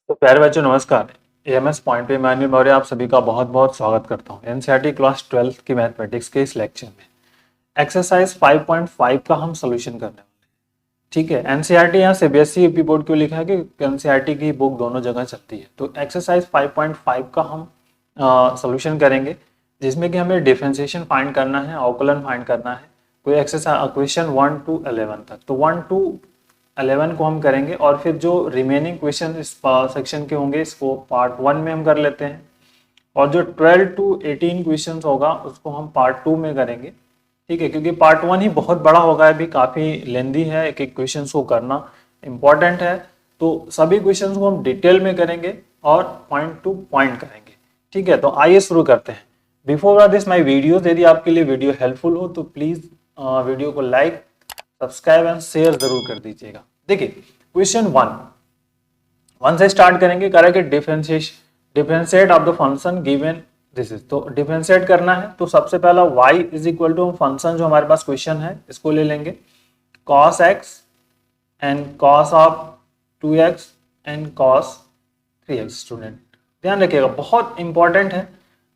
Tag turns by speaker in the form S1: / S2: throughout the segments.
S1: तो प्यारे बच्चों नमस्कार। एएमएस पॉइंट पे मैनुअल मौर्य आप सभी का बहुत बहुत स्वागत करता हूँ। एनसीईआरटी क्लास 12 की मैथमेटिक्स के इस लेक्चर में एक्सरसाइज 5.5 का हम सोल्यूशन करने वाले हैं। ठीक है, एनसीईआरटी यहाँ सीबीएसई यूपी बोर्ड क्यों लिखा है कि एनसीईआरटी की बुक दोनों जगह चलती है। तो एक्सरसाइज 5.5 का हम सोल्यूशन करेंगे, जिसमें कि हमें डिफरेंशिएशन फाइंड करना है, अवकलन फाइंड करना है। कोई एक्सरसाइज क्वेश्चन 1 to 11 तक, तो 1 to 11 को हम करेंगे और फिर जो रिमेनिंग क्वेश्चन इस सेक्शन के होंगे इसको पार्ट 1 में हम कर लेते हैं, और जो 12 to 18 क्वेश्चन होगा उसको हम पार्ट 2 में करेंगे। ठीक है, क्योंकि पार्ट 1 ही बहुत बड़ा होगा, अभी काफ़ी लेंदी है, एक एक क्वेश्चन को करना इम्पॉर्टेंट है। तो सभी क्वेश्चन को हम डिटेल में करेंगे और पॉइंट टू पॉइंट करेंगे। ठीक है, तो आइए शुरू करते हैं। बिफोर दिस माई वीडियोज, यदि आपके लिए वीडियो हेल्पफुल हो तो प्लीज़ वीडियो को लाइक, सब्सक्राइब एंड शेयर जरूर कर दीजिएगा। देखिए क्वेश्चन 1 से स्टार्ट करेंगे। करेंगे differentiate of the function given this is. तो डिफरेंशिएट करना है तो सबसे पहला y is equal to function जो हमारे पास क्वेश्चन है इसको ले लेंगे, cos x and cos of 2x and cos 3x। Student ध्यान रखिएगा, बहुत इंपॉर्टेंट है।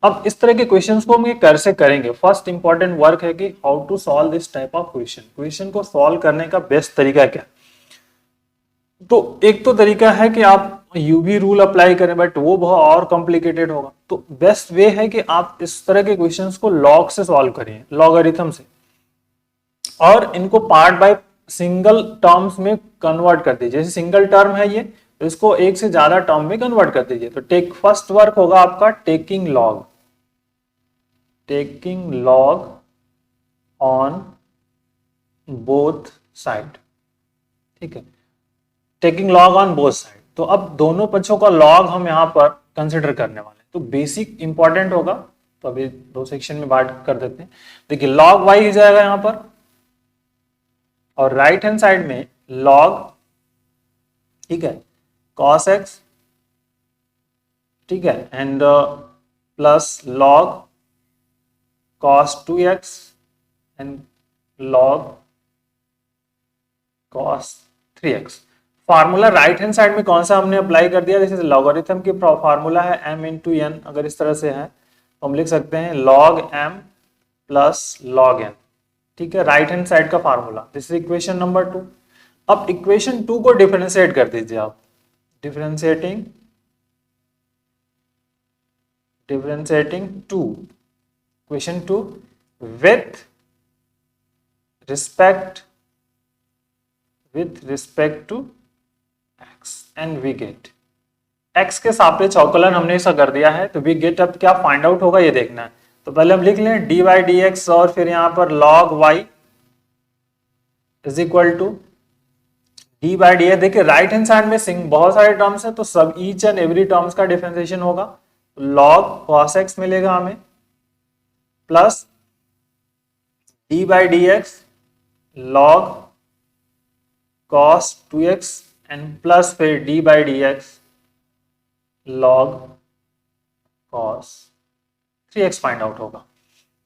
S1: अब इस तरह के क्वेश्चंस को हम ये कर से करेंगे। फर्स्ट इंपॉर्टेंट वर्क है कि how to solve this type of question को सॉल्व करने का बेस्ट तरीका क्या। तो एक तो तरीका है कि आप यूवी रूल अप्लाई करें, बट वो बहुत और कॉम्प्लिकेटेड होगा। तो बेस्ट वे है कि आप इस तरह के क्वेश्चंस को लॉग से सॉल्व करिए, लॉगरिथम से, और इनको पार्ट बाय सिंगल टर्म्स में कन्वर्ट कर दीजिए। जैसे सिंगल टर्म है ये, तो इसको एक से ज्यादा टर्म में कन्वर्ट कर दीजिए। तो फर्स्ट वर्क होगा आपका taking log on both side. ठीक है, taking log on both side. तो अब दोनों पक्षों का लॉग हम यहां पर कंसिडर करने वाले हैं। तो बेसिक इंपॉर्टेंट होगा, तो अभी दो सेक्शन में बांट कर देते हैं। देखिए लॉग वाई हो जाएगा यहां पर, और राइट हैंड साइड में लॉग, ठीक है, कॉस एक्स, ठीक है, and plus log cos 2x and log cos 3x। Formula right hand side में कौन सा हमने अप्लाई कर दिया, जैसे लॉगरिथम की फार्मूला है m इंटू एन। अगर इस तरह से है तो हम लिख सकते हैं log m plus log n। ठीक है, राइट हैंड साइड का formula. This is equation number 2। अब इक्वेशन 2 को डिफरेंशिएट कर दीजिए आप। Differentiating 2, equation 2 with respect to x and we get x के सापेक्ष अवकलन हमने ऐसा कर दिया है। तो वी गेट अब क्या फाइंड आउट होगा ये देखना है। तो पहले हम लिख लें dy dx, और फिर यहां पर log y is equal to D by D X. देखिए राइट हैंड साइड में बहुत सारे टर्म्स है, तो सब ईच एंड एवरी टर्म्स का डिफरेंशिएशन होगा। log cos x मिलेगा हमें, plus D by D x log cos 2x and plus फिर D by D x log cos 3x find out होगा।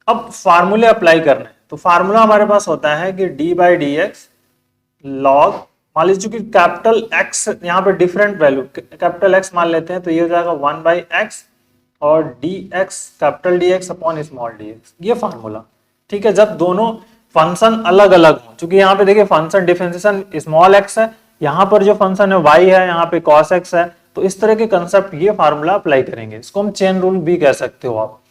S1: अब फार्मूले अप्लाई करना है। तो फार्मूला हमारे पास होता है कि D by D x log, मान लीजिए कि कैपिटल एक्स यहाँ पे डिफरेंट वैल्यू, कैपिटल एक्स मान लेते हैं, तो ये हो जाएगा 1 बाई एक्स और D x, capital D x upon small D x, ये फार्मूला। ठीक है, जब दोनों फंक्शन अलग अलग हो, चूंकि यहाँ पे देखिए फंक्शन डिफरेंशिएशन स्मॉल एक्स है, यहाँ पर जो फंक्शन है वाई है, यहाँ पे कॉस एक्स है। तो इस तरह के कंसेप्ट ये फार्मूला अप्लाई करेंगे। इसको हम चेन रूल भी कह सकते हो आप।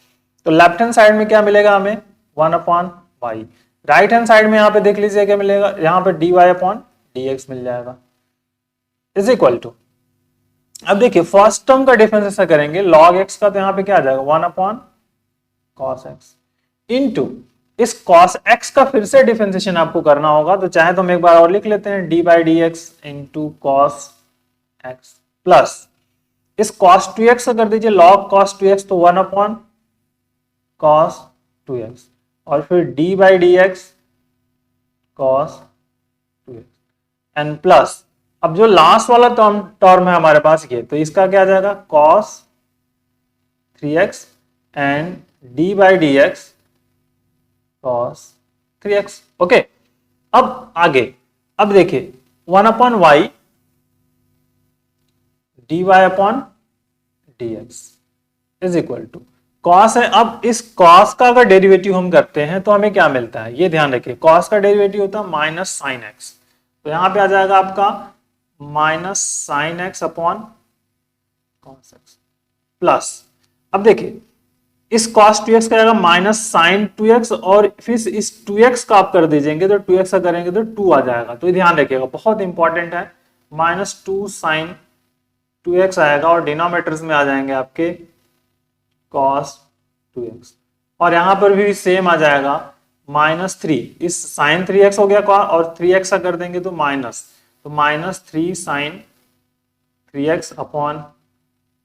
S1: तो लेफ्ट हैंड साइड में क्या मिलेगा हमें, 1 upon Y. Right hand side में यहाँ पे देख लीजिए क्या मिलेगा, यहाँ पे D Y upon D X मिल जाएगा, इज इक्वल टू। अब देखिए फर्स्ट टर्म का डिफरेंस ऐसा करेंगे log x का, तो यहाँ पे क्या आ जाएगा 1 अपॉन cos x इनटू इस cos x का फिर से डिफरेंशिएशन आपको करना होगा। तो चाहे तो हम एक बार और लिख लेते हैं D by D x into cos x, plus इस cos 2x का कर दीजिए log cos 2x, तो 1 अपॉन cos 2x, और फिर D by D x cos 2x and plus, अब जो लास्ट वाला टर्म है हमारे पास ये, तो इसका क्या आ जाएगा cos 3x and d by D x cos 3x। Okay, अब आगे, अब देखिए 1 upon y d Y upon D x is equal to cos है। अब इस कॉस का अगर डेरिवेटिव हम करते हैं तो हमें क्या मिलता है, ये ध्यान रखिए, कॉस का डेरिवेटिव होता है माइनस साइन एक्स, तो यहां पे आ जाएगा आपका minus sine x upon cos x plus, अब देखिए इस cos 2x का जाएगा माइनस साइन 2x और फिर इस 2x का आप कर दीजिएंगे तो 2x का करेंगे तो 2 आ जाएगा, तो ये ध्यान रखिएगा बहुत इंपॉर्टेंट है, माइनस 2 साइन 2x आएगा और डिनोमिनेटर्स में आ जाएंगे आपके cos 2x और यहां पर भी सेम आ जाएगा माइनस 3, इस साइन 3x हो गया और 3x का कर देंगे तो माइनस, तो minus 3 sine 3x upon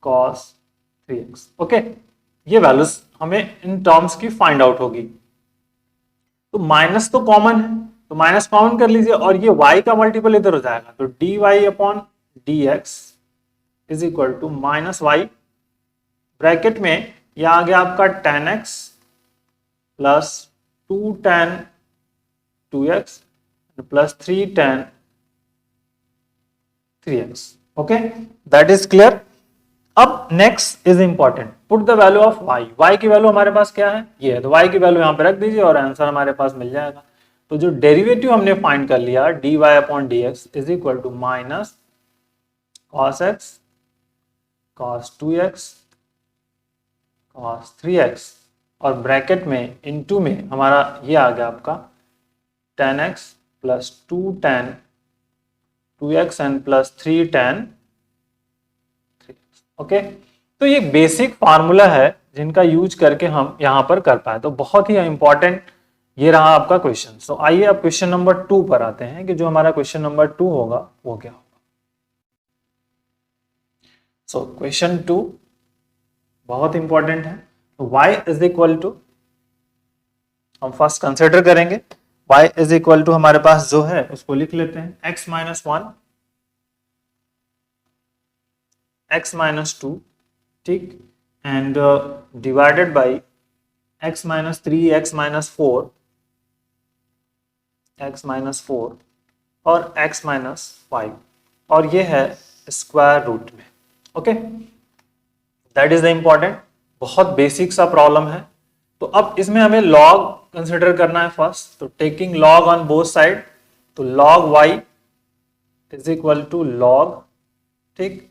S1: cos 3x। Okay, ये वैल्यूज हमें इन टर्म्स की फाइंड आउट होगी। तो माइनस तो कॉमन है तो माइनस कॉमन कर लीजिए और ये y का मल्टीपल इधर हो जाएगा, तो D Y upon D x is equal to minus Y, bracket में यह आ गया आपका tan X plus 2 tan 2x plus 3 tan 3x। Okay, that is clear. अब next is important, put the value of y, y की value हमारे पास क्या है, ये है, तो y की वैल्यू यहां पे रख दीजिए और आंसर हमारे पास मिल जाएगा। तो जो डेरिवेटिव हमने फाइंड कर लिया dy upon dx is equal to minus cos x cos 2x cos 3x और ब्रैकेट में इनटू में हमारा ये आ गया आपका tan x plus 2 tan 2x and plus 3 tan। Okay, तो ये बेसिक फार्मूला है जिनका यूज करके हम यहां पर कर पाए, तो बहुत ही इंपॉर्टेंट ये रहा आपका क्वेश्चन। सो आइए अब क्वेश्चन नंबर 2 पर आते हैं कि जो हमारा क्वेश्चन नंबर 2 होगा वो क्या होगा। सो क्वेश्चन 2 बहुत इंपॉर्टेंट है, y इज इक्वल टू, हम फर्स्ट कंसिडर करेंगे y इज इक्वल टू हमारे पास जो है उसको लिख लेते हैं x माइनस 1 x माइनस 2, ठीक, and divided by x minus 3 x minus 4 x minus 4 और x माइनस 5 और ये है स्क्वायर रूट में। Okay, that is the important, बहुत बेसिक सा प्रॉब्लम है। तो अब इसमें हमें लॉग कंसिडर करना है फर्स्ट, तो taking log on both side, तो log y is equal to log, ठीक,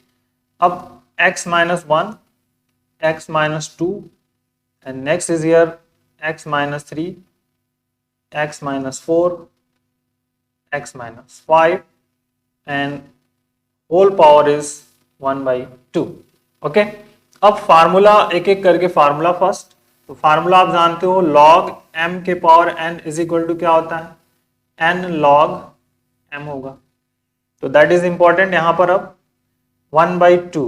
S1: अब x minus 1, x minus 2 and next is here x minus 3, x minus 4, x minus 5 and whole power is 1 by 2। Okay, अब formula एक एक करके formula first, तो formula आप जानते हो log m के power n is equal to क्या होता है n log m होगा, तो दैट इज इंपॉर्टेंट यहां पर। अब 1 by 2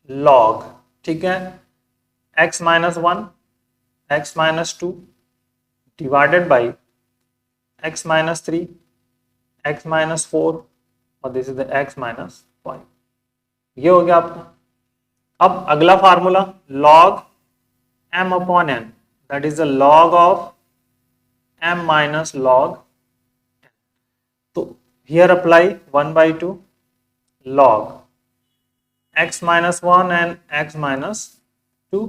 S1: log, ठीक है, x minus 1 x minus 2 divided by x minus 3 x minus 4 और this is the x minus 5, ये हो गया आपका। अब अगला formula log m upon n, that is the log of m minus log, तो here apply 1 by 2 log x minus 1 and x minus 2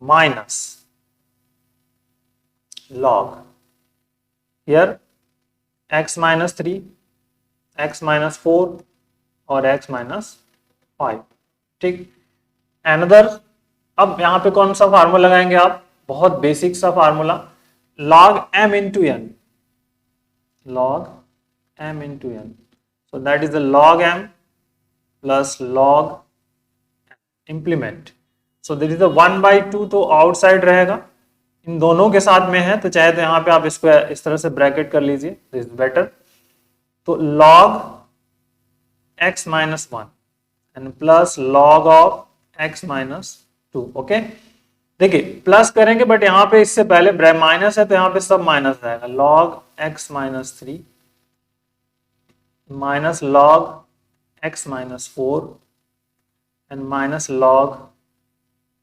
S1: minus log here x minus 3 x minus 4 और x minus 5, ठीक, another। अब यहां पे कौन सा formula लगाएंगे आप, बहुत बेसिक सा formula, log m into n, log m into n, so that is the log m plus log implement, so there is a 1 by 2, तो आउटसाइड रहेगा, इन दोनों के साथ में है, तो चाहे तो यहां पे आप इसको इस तरह से ब्रैकेट कर लीजिए, दिस इज बेटर। तो log x minus 1 and plus log of x minus 2। Okay, देखिए प्लस करेंगे बट यहां पे इससे पहले माइनस है तो यहां पे सब माइनस रहेगा, log x minus 3 minus log x minus 4 and minus log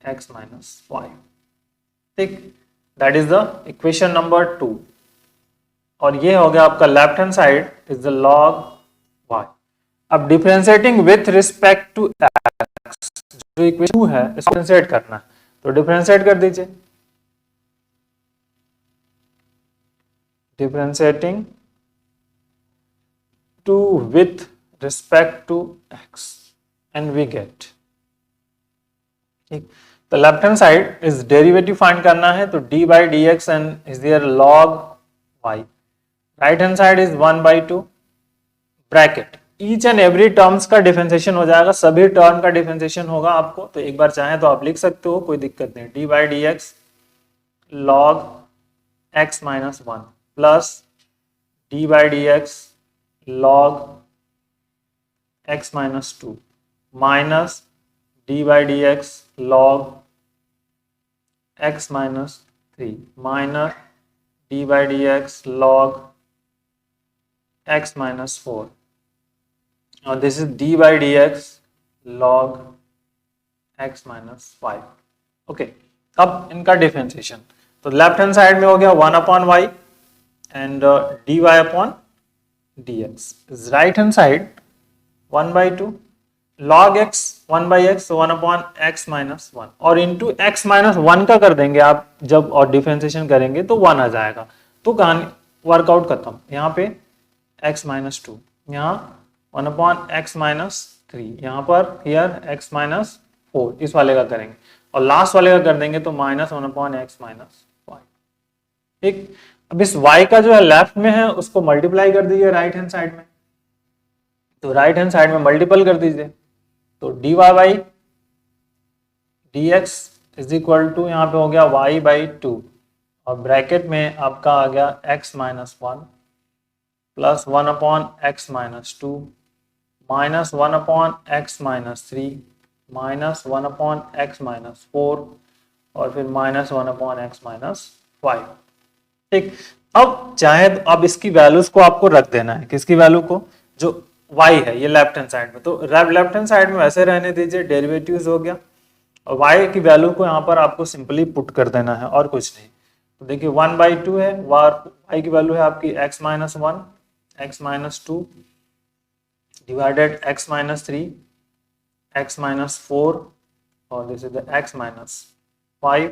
S1: x minus 5, ठीक, that is the equation number 2 और ये हो गया आपका left hand side is the log y। अब differentiating with respect to x, जो इक्वेशन 2 है इसको डिफरेंशिएट करना है, तो डिफरेंशिएट कर दीजिए। Differentiating two with respect to x and we get, ठीक। तो left hand side is derivative find करना है, तो d by D x and is there log y. Right hand side is 1/2 bracket, each and every terms का differentiation हो जाएगा, सभी term का डिफरेंशिएशन होगा आपको, तो एक बार चाहे तो आप लिख सकते हो, कोई दिक्कत नहीं। D by D x log x minus 1 plus D by D x log x minus 2 minus D by D x log x minus 3 minus D by D x log x minus 4 और this is d by dx log x minus 5। Okay, अब इनका differentiation, तो left hand side में हो गया 1/y and dy upon dx, right hand side 1/2 log x 1/x, 1/x minus 1 और into x minus 1 का कर देंगे आप जब, और डिफरेंशिएशन करेंगे तो 1 आ जाएगा, तो कहानी वर्कआउट खत्म। यहाँ पे x minus 2, यहाँ 1/x minus 3, यहाँ पर हियर x minus 4, इस वाले का करेंगे और लास्ट वाले का कर देंगे तो -1/x minus 5, ठीक। अब इस y का जो है लेफ्ट में है उसको मल्टीप्लाई कर दीजिए राइट हैंड साइड में, तो राइट हैंड साइड में मल्टीपल कर दीजिए, तो dy by dx is equal to यहाँ पे हो गया y/2 और ब्रैकेट में आपका आ गया x minus 1 plus 1/x minus 2 minus 1/x minus 3 minus 1/x minus 4 और फिर माइनस 1/x minus 5, ठीक। अब चाहे तो अब इसकी वैल्यूज को आपको रख देना है, किसकी वैल्यू को, जो y है ये लेफ्ट हैंड साइड में, तो लेफ्ट हैंड साइड में वैसे रहने दीजिए, डेरिवेटिव्स हो गया और y की वैल्यू को यहाँ पर आपको सिंपली पुट कर देना है और कुछ नहीं। तो देखिए 1/2 है, y की वैल्यू है आपकी x minus 1, x minus 2 divided x minus 3, x minus 4 और this is the x minus 5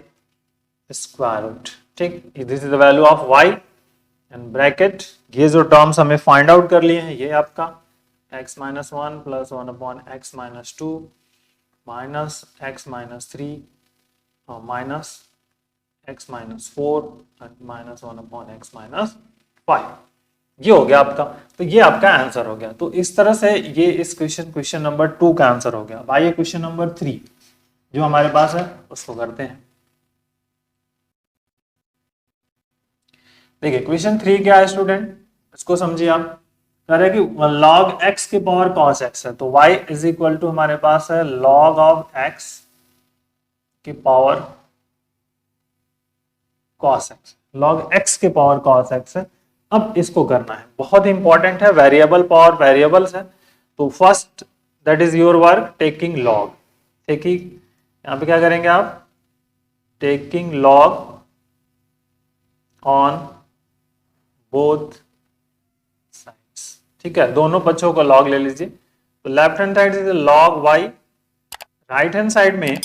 S1: square root, ठीक। this is the value of y and bracket, ये जो टर्म्स हमें फाइंड आउट कर लिए हैं ये आपका x minus 1 plus 1/x minus 2 minus x minus 3 और minus x minus 4 and minus 1/x minus 5, ये हो गया आपका, तो ये आपका आंसर हो गया। तो इस तरह से ये इस क्वेश्चन नंबर 2 का आंसर हो गया। अब आइए क्वेश्चन नंबर 3 जो हमारे पास है उसको करते हैं। देखिए क्वेश्चन 3 क्या है स्टूडेंट, इसको समझिए आप, कह रहे कि log x की पावर cos x है, तो y इज इक्वल टू हमारे पास है log ऑफ x की power cos x, log x की पावर cos x है। अब इसको करना है, बहुत इंपॉर्टेंट है, वेरिएबल पावर वेरिएबल्स है, तो first that is your work taking log, ठीक है। यहाँ पे क्या करेंगे आप, taking log on both sides, ठीक है, दोनों पक्षों को लॉग ले लीजिए। तो left hand side is log y, right hand side में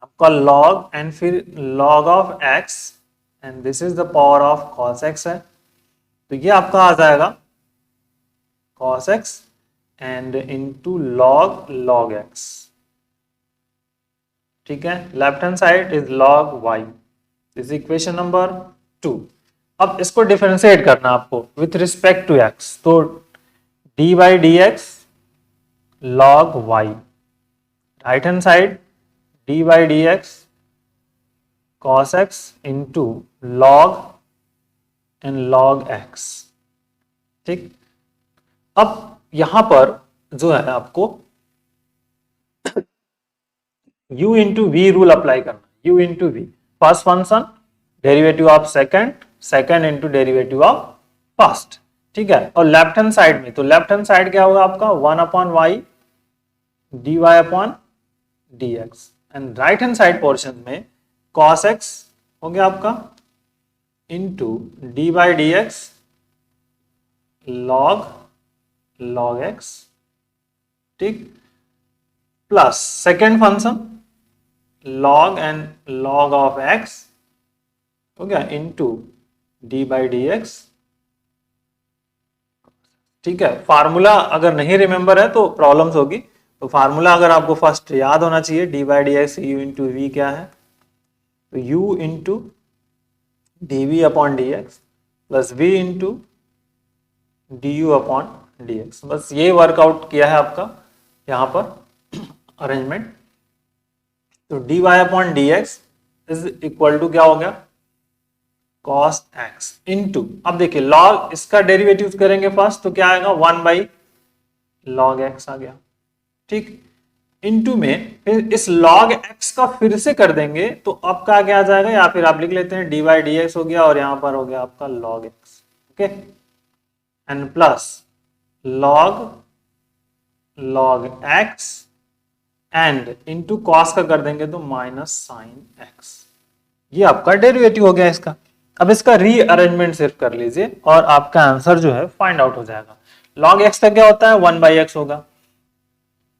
S1: आपका लॉग एंड फिर log of x and this is the power of cos x है, तो ये आपका आ जाएगा cos x and into log x, ठीक है। Left hand side is log y, this equation number 2। अब इसको डिफरेंशिएट करना आपको विथ रिस्पेक्ट टू x, तो d by D x log y, right hand side d by D x cos x into log and log x, ठीक। अब यहां पर जो है आपको u into v rule apply करना, u into v, first function derivative of second, second into derivative of first, ठीक है। और लेफ्ट हैंड साइड में, तो लेफ्ट हैंड साइड क्या होगा आपका 1/y dy upon dx and right hand side portion में cos x हो गया आपका into d by D x log log x, ठीक, plus second function log and log of x हो गया into D by D x, ठीक है। Formula अगर नहीं रिमेंबर है तो प्रॉब्लम्स होगी, तो फार्मूला अगर आपको फर्स्ट याद होना चाहिए, d by D x u into v क्या है, तो u into d v upon D x plus v into d you upon D x. बस ये वर्कआउट किया है आपका यहाँ पर अरेंजमेंट। तो D Y upon D x is equal to क्या हो गया, cos x इंटू, अब देखिए log इसका डेरिवेटिव करेंगे फर्स्ट तो क्या आएगा 1 बाई log x आ गया, ठीक, इंटू में फिर इस log x का फिर से कर देंगे तो आपका क्या आ जाएगा, या फिर आप लिख लेते हैं डी वाई डी एक्स हो गया और यहां पर हो गया आपका log x, okay, and plus log x and into cos का कर देंगे तो माइनस साइन x, ये आपका डेरिवेटिव हो गया इसका। अब इसका रीअरेंजमेंट सिर्फ कर लीजिए और आपका आंसर जो है फाइंड आउट हो जाएगा। log x का क्या होता है 1 बाई एक्स होगा,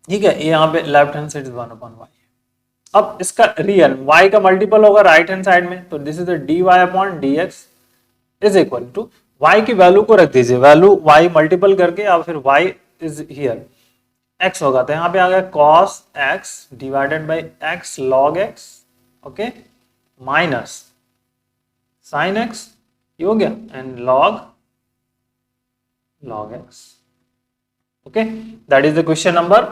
S1: ठीक है, ये यहाँ पे left hand side 1 upon y. अब इसका रियल y का मल्टीपल होगा राइट हैंड साइड में, तो this is the D Y upon D x is equal to y की वैल्यू को रख दीजिए, वैल्यू y मल्टीपल करके या फिर y इज हियर x होगा, तो यहाँ पे आ गया cos x divided by x log x, okay, minus sine x, ये हो गया, and log x, okay, that is the question number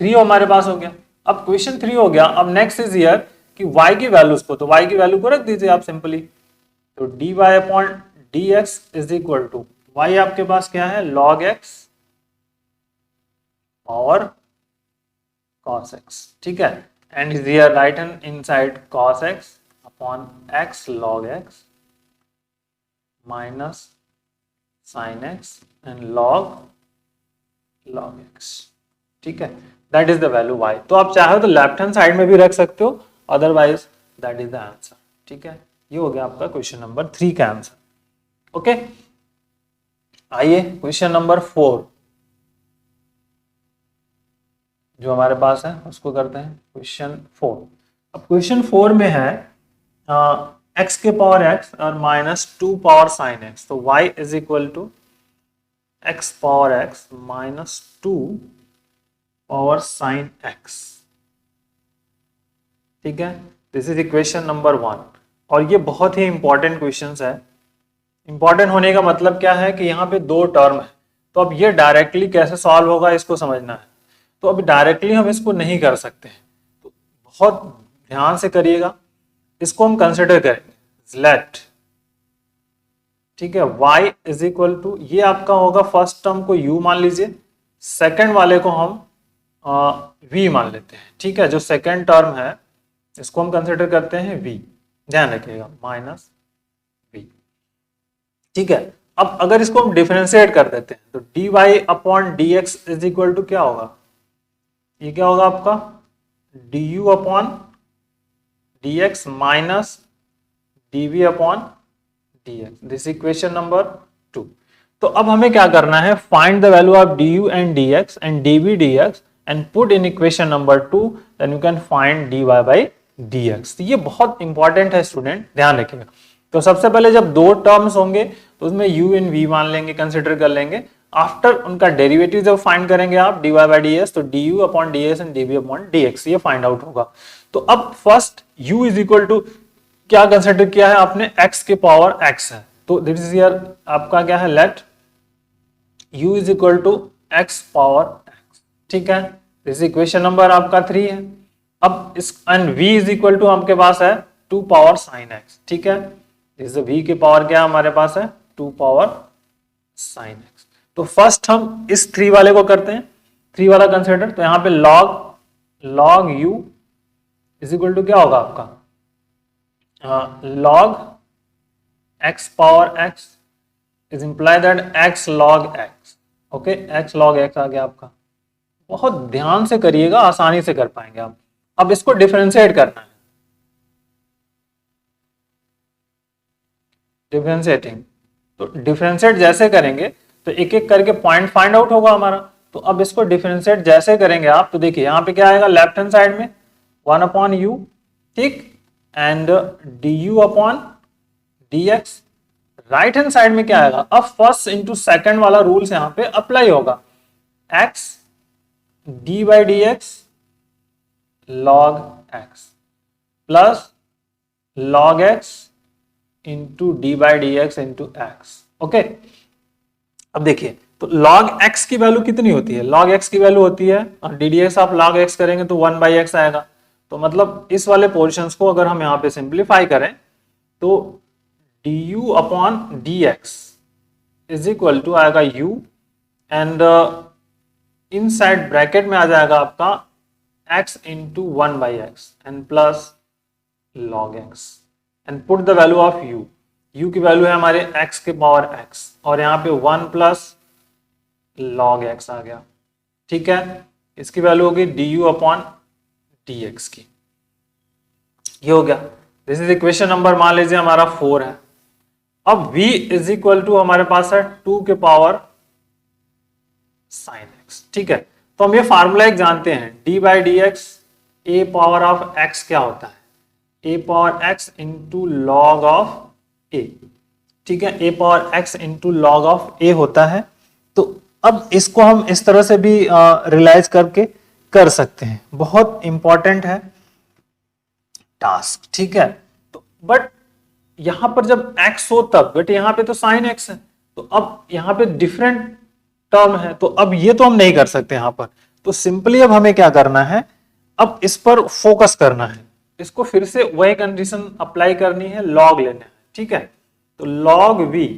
S1: 3 हमारे पास हो गया। अब क्वेश्चन 3 हो गया, अब नेक्स्ट इज हियर कि y की वैल्यूज को, तो y की वैल्यू को रख दीजिए आप सिंपली, तो D Y upon D x is equal to y आपके पास क्या है log x और cos x, ठीक है, and is here right hand inside cos x upon x log x minus sine x and log x, ठीक है, that is the value y। तो आप चाहे तो लेफ्ट हैंड साइड में भी रख सकते हो, otherwise that is the answer, ठीक है। ये हो गया आपका क्वेश्चन नंबर 3 का आंसर, ओके। आइए क्वेश्चन नंबर 4 जो हमारे पास है उसको करते हैं, क्वेश्चन 4। अब क्वेश्चन 4 में है x के पावर x और माइनस 2 पावर साइन x, तो y is equal to x power x minus 2 power sine x, ठीक है, दिस इज इक्वेशन नंबर 1। और ये बहुत ही इंपॉर्टेंट क्वेश्चन है। इंपॉर्टेंट होने का मतलब क्या है कि यहाँ पे 2 टर्म है, तो अब ये डायरेक्टली कैसे सॉल्व होगा इसको समझना है। तो अभी डायरेक्टली हम इसको नहीं कर सकते हैं, तो बहुत ध्यान से करिएगा, इसको हम कंसिडर करेंगे लेट, ठीक है, y इज इक्वल टू, ये आपका होगा फर्स्ट टर्म को u मान लीजिए, सेकंड वाले को हम v मान लेते हैं, ठीक है, जो सेकंड टर्म है इसको हम कंसिडर करते हैं v, ध्यान रखिएगा, माइनस v, ठीक है। अब अगर इसको हम डिफरेंशिएट कर देते हैं तो dy upon dx is equal to क्या होगा, ये क्या होगा आपका du upon dx minus dv upon dx, this equation number 2। तो अब हमें क्या करना है, find the value of du and dx and dv dx and put in equation number 2, then you can find dy by dx। तो ये बहुत important है स्टूडेंट, ध्यान रखिएगा। तो सबसे पहले जब 2 टर्म्स होंगे तो उसमें u इन v मान लेंगे, कंसिडर कर लेंगे। आफ्टर उनका डेरिवेटिव जब फाइंड करेंगे आप dy बाई ds, तो du upon ds and dv upon dx, ये फाइंड आउट होगा। तो अब first u is equal to क्या कंसिडर किया है आपने, x के पावर x है, तो दिस इज हियर आपका क्या है, let u is equal to x power x, ठीक है, दिस इक्वेशन नंबर आपका 3 है। अब इस and v is equal to आपके पास है 2 पावर साइन x, ठीक है, दिस v के पावर क्या हमारे पास है 2 पावर साइन x। तो फर्स्ट हम इस 3 वाले को करते हैं, 3 वाला कंसिडर, तो यहाँ पे log u is equal to क्या होगा आपका log x power x is imply that x log x, okay, x log x आ गया आपका। बहुत ध्यान से करिएगा, आसानी से कर पाएंगे आप। अब इसको डिफरेंशिएट करना है, डिफरेंशिएटिंग, तो डिफरेंशिएट जैसे करेंगे तो एक एक करके पॉइंट फाइंड आउट होगा हमारा। तो अब इसको डिफरेंशिएट जैसे करेंगे आप, तो देखिए यहाँ पे क्या आएगा, लेफ्ट हैंड साइड में 1 अपॉन यू, ठीक, and D you upon D x. Right hand side में क्या आएगा, अब फर्स्ट इंटू सेकेंड वाला रूल्स यहाँ पे अप्लाई होगा, x D by D x log x plus log x into d by D x into x. Okay, अब देखिए तो log x की वैल्यू कितनी होती है, log x की वैल्यू होती है, और डी डी एक्स आप log x करेंगे तो 1 बाई एक्स आएगा। तो मतलब इस वाले पोर्शंस को अगर हम यहाँ पे सिंप्लीफाई करें तो d you upon D x is equal to आएगा u, and inside bracket में आ जाएगा आपका x into 1 by x and plus log x, and put the value of u की वैल्यू है हमारे x के पावर x, और यहाँ पे 1 प्लस log x आ गया, ठीक है। इसकी वैल्यू होगी D you upon D x की, ये हो गया। दिस इज इक्वेशन नंबर मान लीजिए हमारा 4 है। अब v इज इक्वल टू हमारे पास है 2 के पावर साइन x, ठीक है। तो हम ये फार्मूला एक जानते हैं, d by D X A power of x क्या होता है, A power x into log of A, ठीक है, A power x into log of A होता है। तो अब इसको हम इस तरह से भी रियलाइज करके कर सकते हैं, बहुत इंपॉर्टेंट है टास्क, ठीक है। तो बट यहां पर जब x हो तब, बट यहां पे तो साइन x है, तो अब यहां पे डिफरेंट टर्म है, तो अब ये तो हम नहीं कर सकते यहां पर। तो सिंपली अब हमें क्या करना है, अब इस पर फोकस करना है, इसको फिर से वही कंडीशन अप्लाई करनी है, लॉग लेना है, ठीक है। तो log v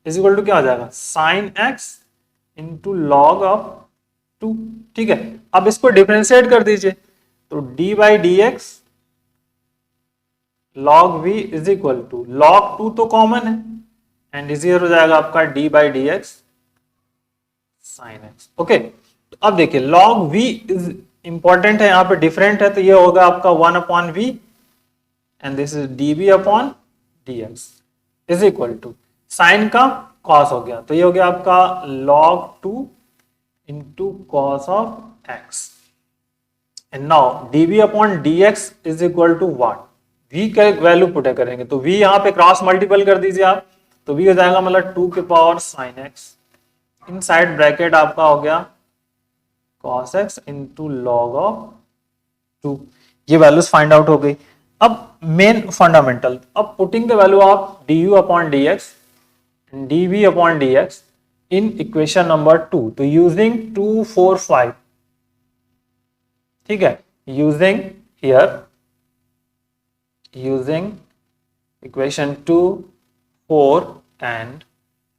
S1: is equal to क्या हो जाएगा, sine x into log of 2, ठीक है। अब इसको डिफरेंशिएट कर दीजिए, तो d by D x log v is equal to log 2 तो कॉमन है, एंड इजियर हो जाएगा आपका d by D x sine x। Okay, तो अब देखिए लॉग v इज इंपॉर्टेंट है, यहाँ पे डिफरेंट है, तो ये होगा आपका 1 upon v, and this is dv upon dx is equal to sine का कॉस हो गया, तो ये हो गया आपका log 2 into cos of x, and now dv upon dx is equal to what, v का वैल्यू पुट करेंगे, तो v यहाँ पे क्रॉस मल्टीपल कर दीजिए आप, तो v हो जाएगा मतलब 2 के पावर साइन x, इन साइड ब्रैकेट आपका हो गया cos x into log of 2, ये वैल्यूज फाइंड आउट हो गई। अब मेन फंडामेंटल, अब putting the value of du upon dx dv upon dx in equation number 2, तो using 2 4 5, ठीक है, using here using equation 2 4 and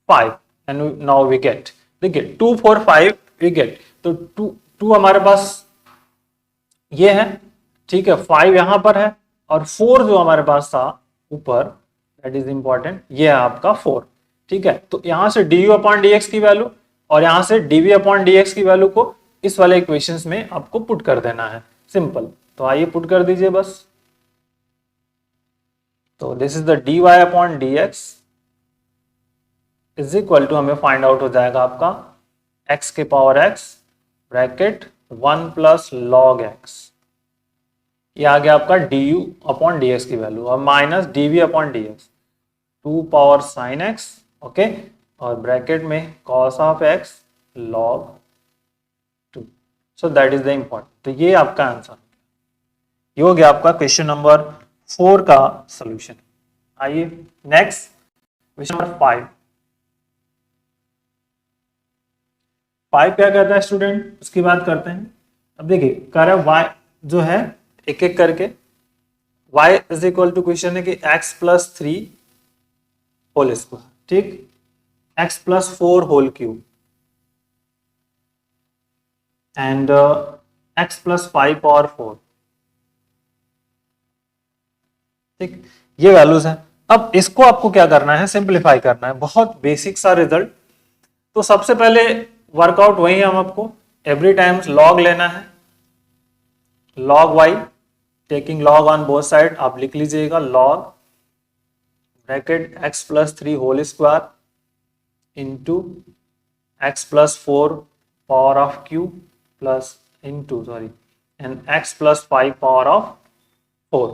S1: 5, and now we get, देखिए 2 4 5 we get, तो 2 हमारे पास ये है, ठीक है, 5 यहां पर है, और 4 जो हमारे पास था ऊपर, दैट इज इंपॉर्टेंट, ये है आपका 4, ठीक है। तो यहां से du अपॉन dx की वैल्यू और यहां से dv अपॉन dx की वैल्यू को इस वाले इक्वेशंस में आपको पुट कर देना है, सिंपल। तो आइए पुट कर दीजिए बस, तो this is the dy upon dx is equal to, हमें फाइंड आउट हो जाएगा आपका x के power x bracket 1 plus log x, ये आ गया आपका du अपॉन dx की वैल्यू, और minus dv upon dx 2 power sine x, okay, और ब्रैकेट में cos of x log 2, so that is the important. तो ये आपका आंसर, ये हो गया आपका क्वेश्चन नंबर 4 का सॉल्यूशन। आइए नेक्स्ट क्वेश्चन नंबर 5 क्या कहता है स्टूडेंट, उसकी बात करते हैं। अब देखिए कह रहा है y जो है एक एक करके, y is equal to, question है कि x प्लस 3 होल स्क्वायर, ठीक, x plus 4 whole cube, and x plus 5 power 4, ठीक, ये वैल्यूज हैं। अब इसको आपको क्या करना है, सिंप्लीफाई करना है, बहुत बेसिक सा रिजल्ट। तो सबसे पहले वर्कआउट वही है, हम आपको एवरी टाइम्स लॉग लेना है, log y taking log on both side, आप लिख लीजिएगा log bracket x plus 3 whole square into x plus 4 power of q plus into sorry and x plus 5 power of 4,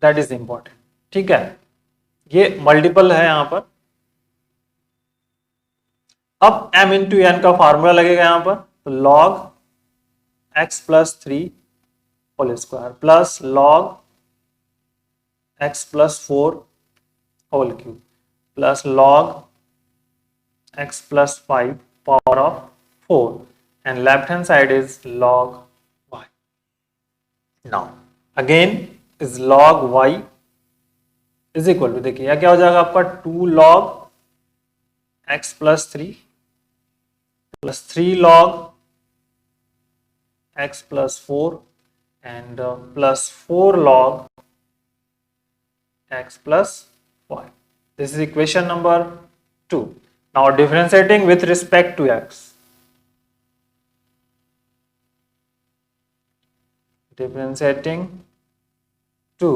S1: that is important. ठीक है, ये multiple है यहां पर। अब m इंटू एन का फॉर्मूला लगेगा यहां पर, तो log x plus 3 whole square plus log x plus 4 whole cube plus log x plus 5 power of 4 and left hand side is log y. Now again is log y is equal to, देखिए यह क्या हो जाएगा आपका 2 log x plus 3 plus 3 log x plus 4 and plus 4 log x plus 5. This is equation number 2. Now differentiating with respect to x. Differentiating to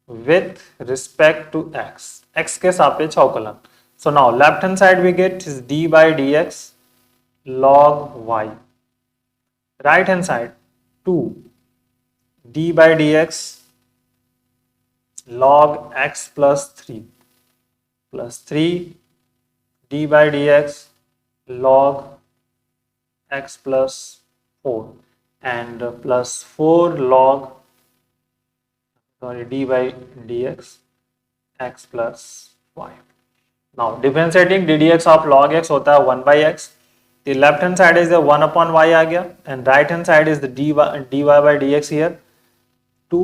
S1: with respect to x. x के सापेक्ष अवकलन. So now left hand side we get is d by dx log y. Right hand side 2 d by dx log x plus 3 plus 3 d by dx log x plus 4 and plus 4 log d by dx x plus 5. Now differentiating ddx of log x होता है 1 by x, the left hand side is the 1 upon y आ गया and right hand side is the dy by dx here. 2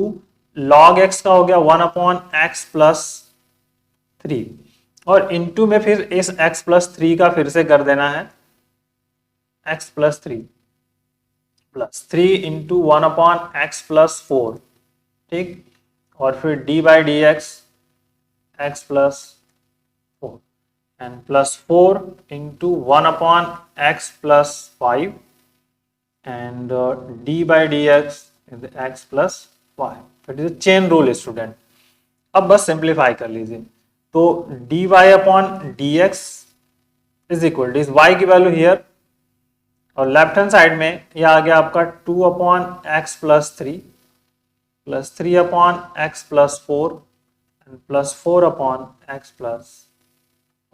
S1: log x का हो गया 1 upon x plus 3 और into में फिर इस x प्लस 3 का फिर से कर देना है x plus 3 plus 3 into 1 upon x plus 4, ठीक, और फिर d by d x plus 4 and plus 4 into 1 upon x plus 5 and d by d x plus 5। It is chain rule student. अब बस सिंप्लीफाई कर लीजिए, तो dy upon dx is equal to y की value here और left hand side में यह आ गया आपका 2 upon x plus 3 plus 3 upon x plus 4 and plus 4 upon x plus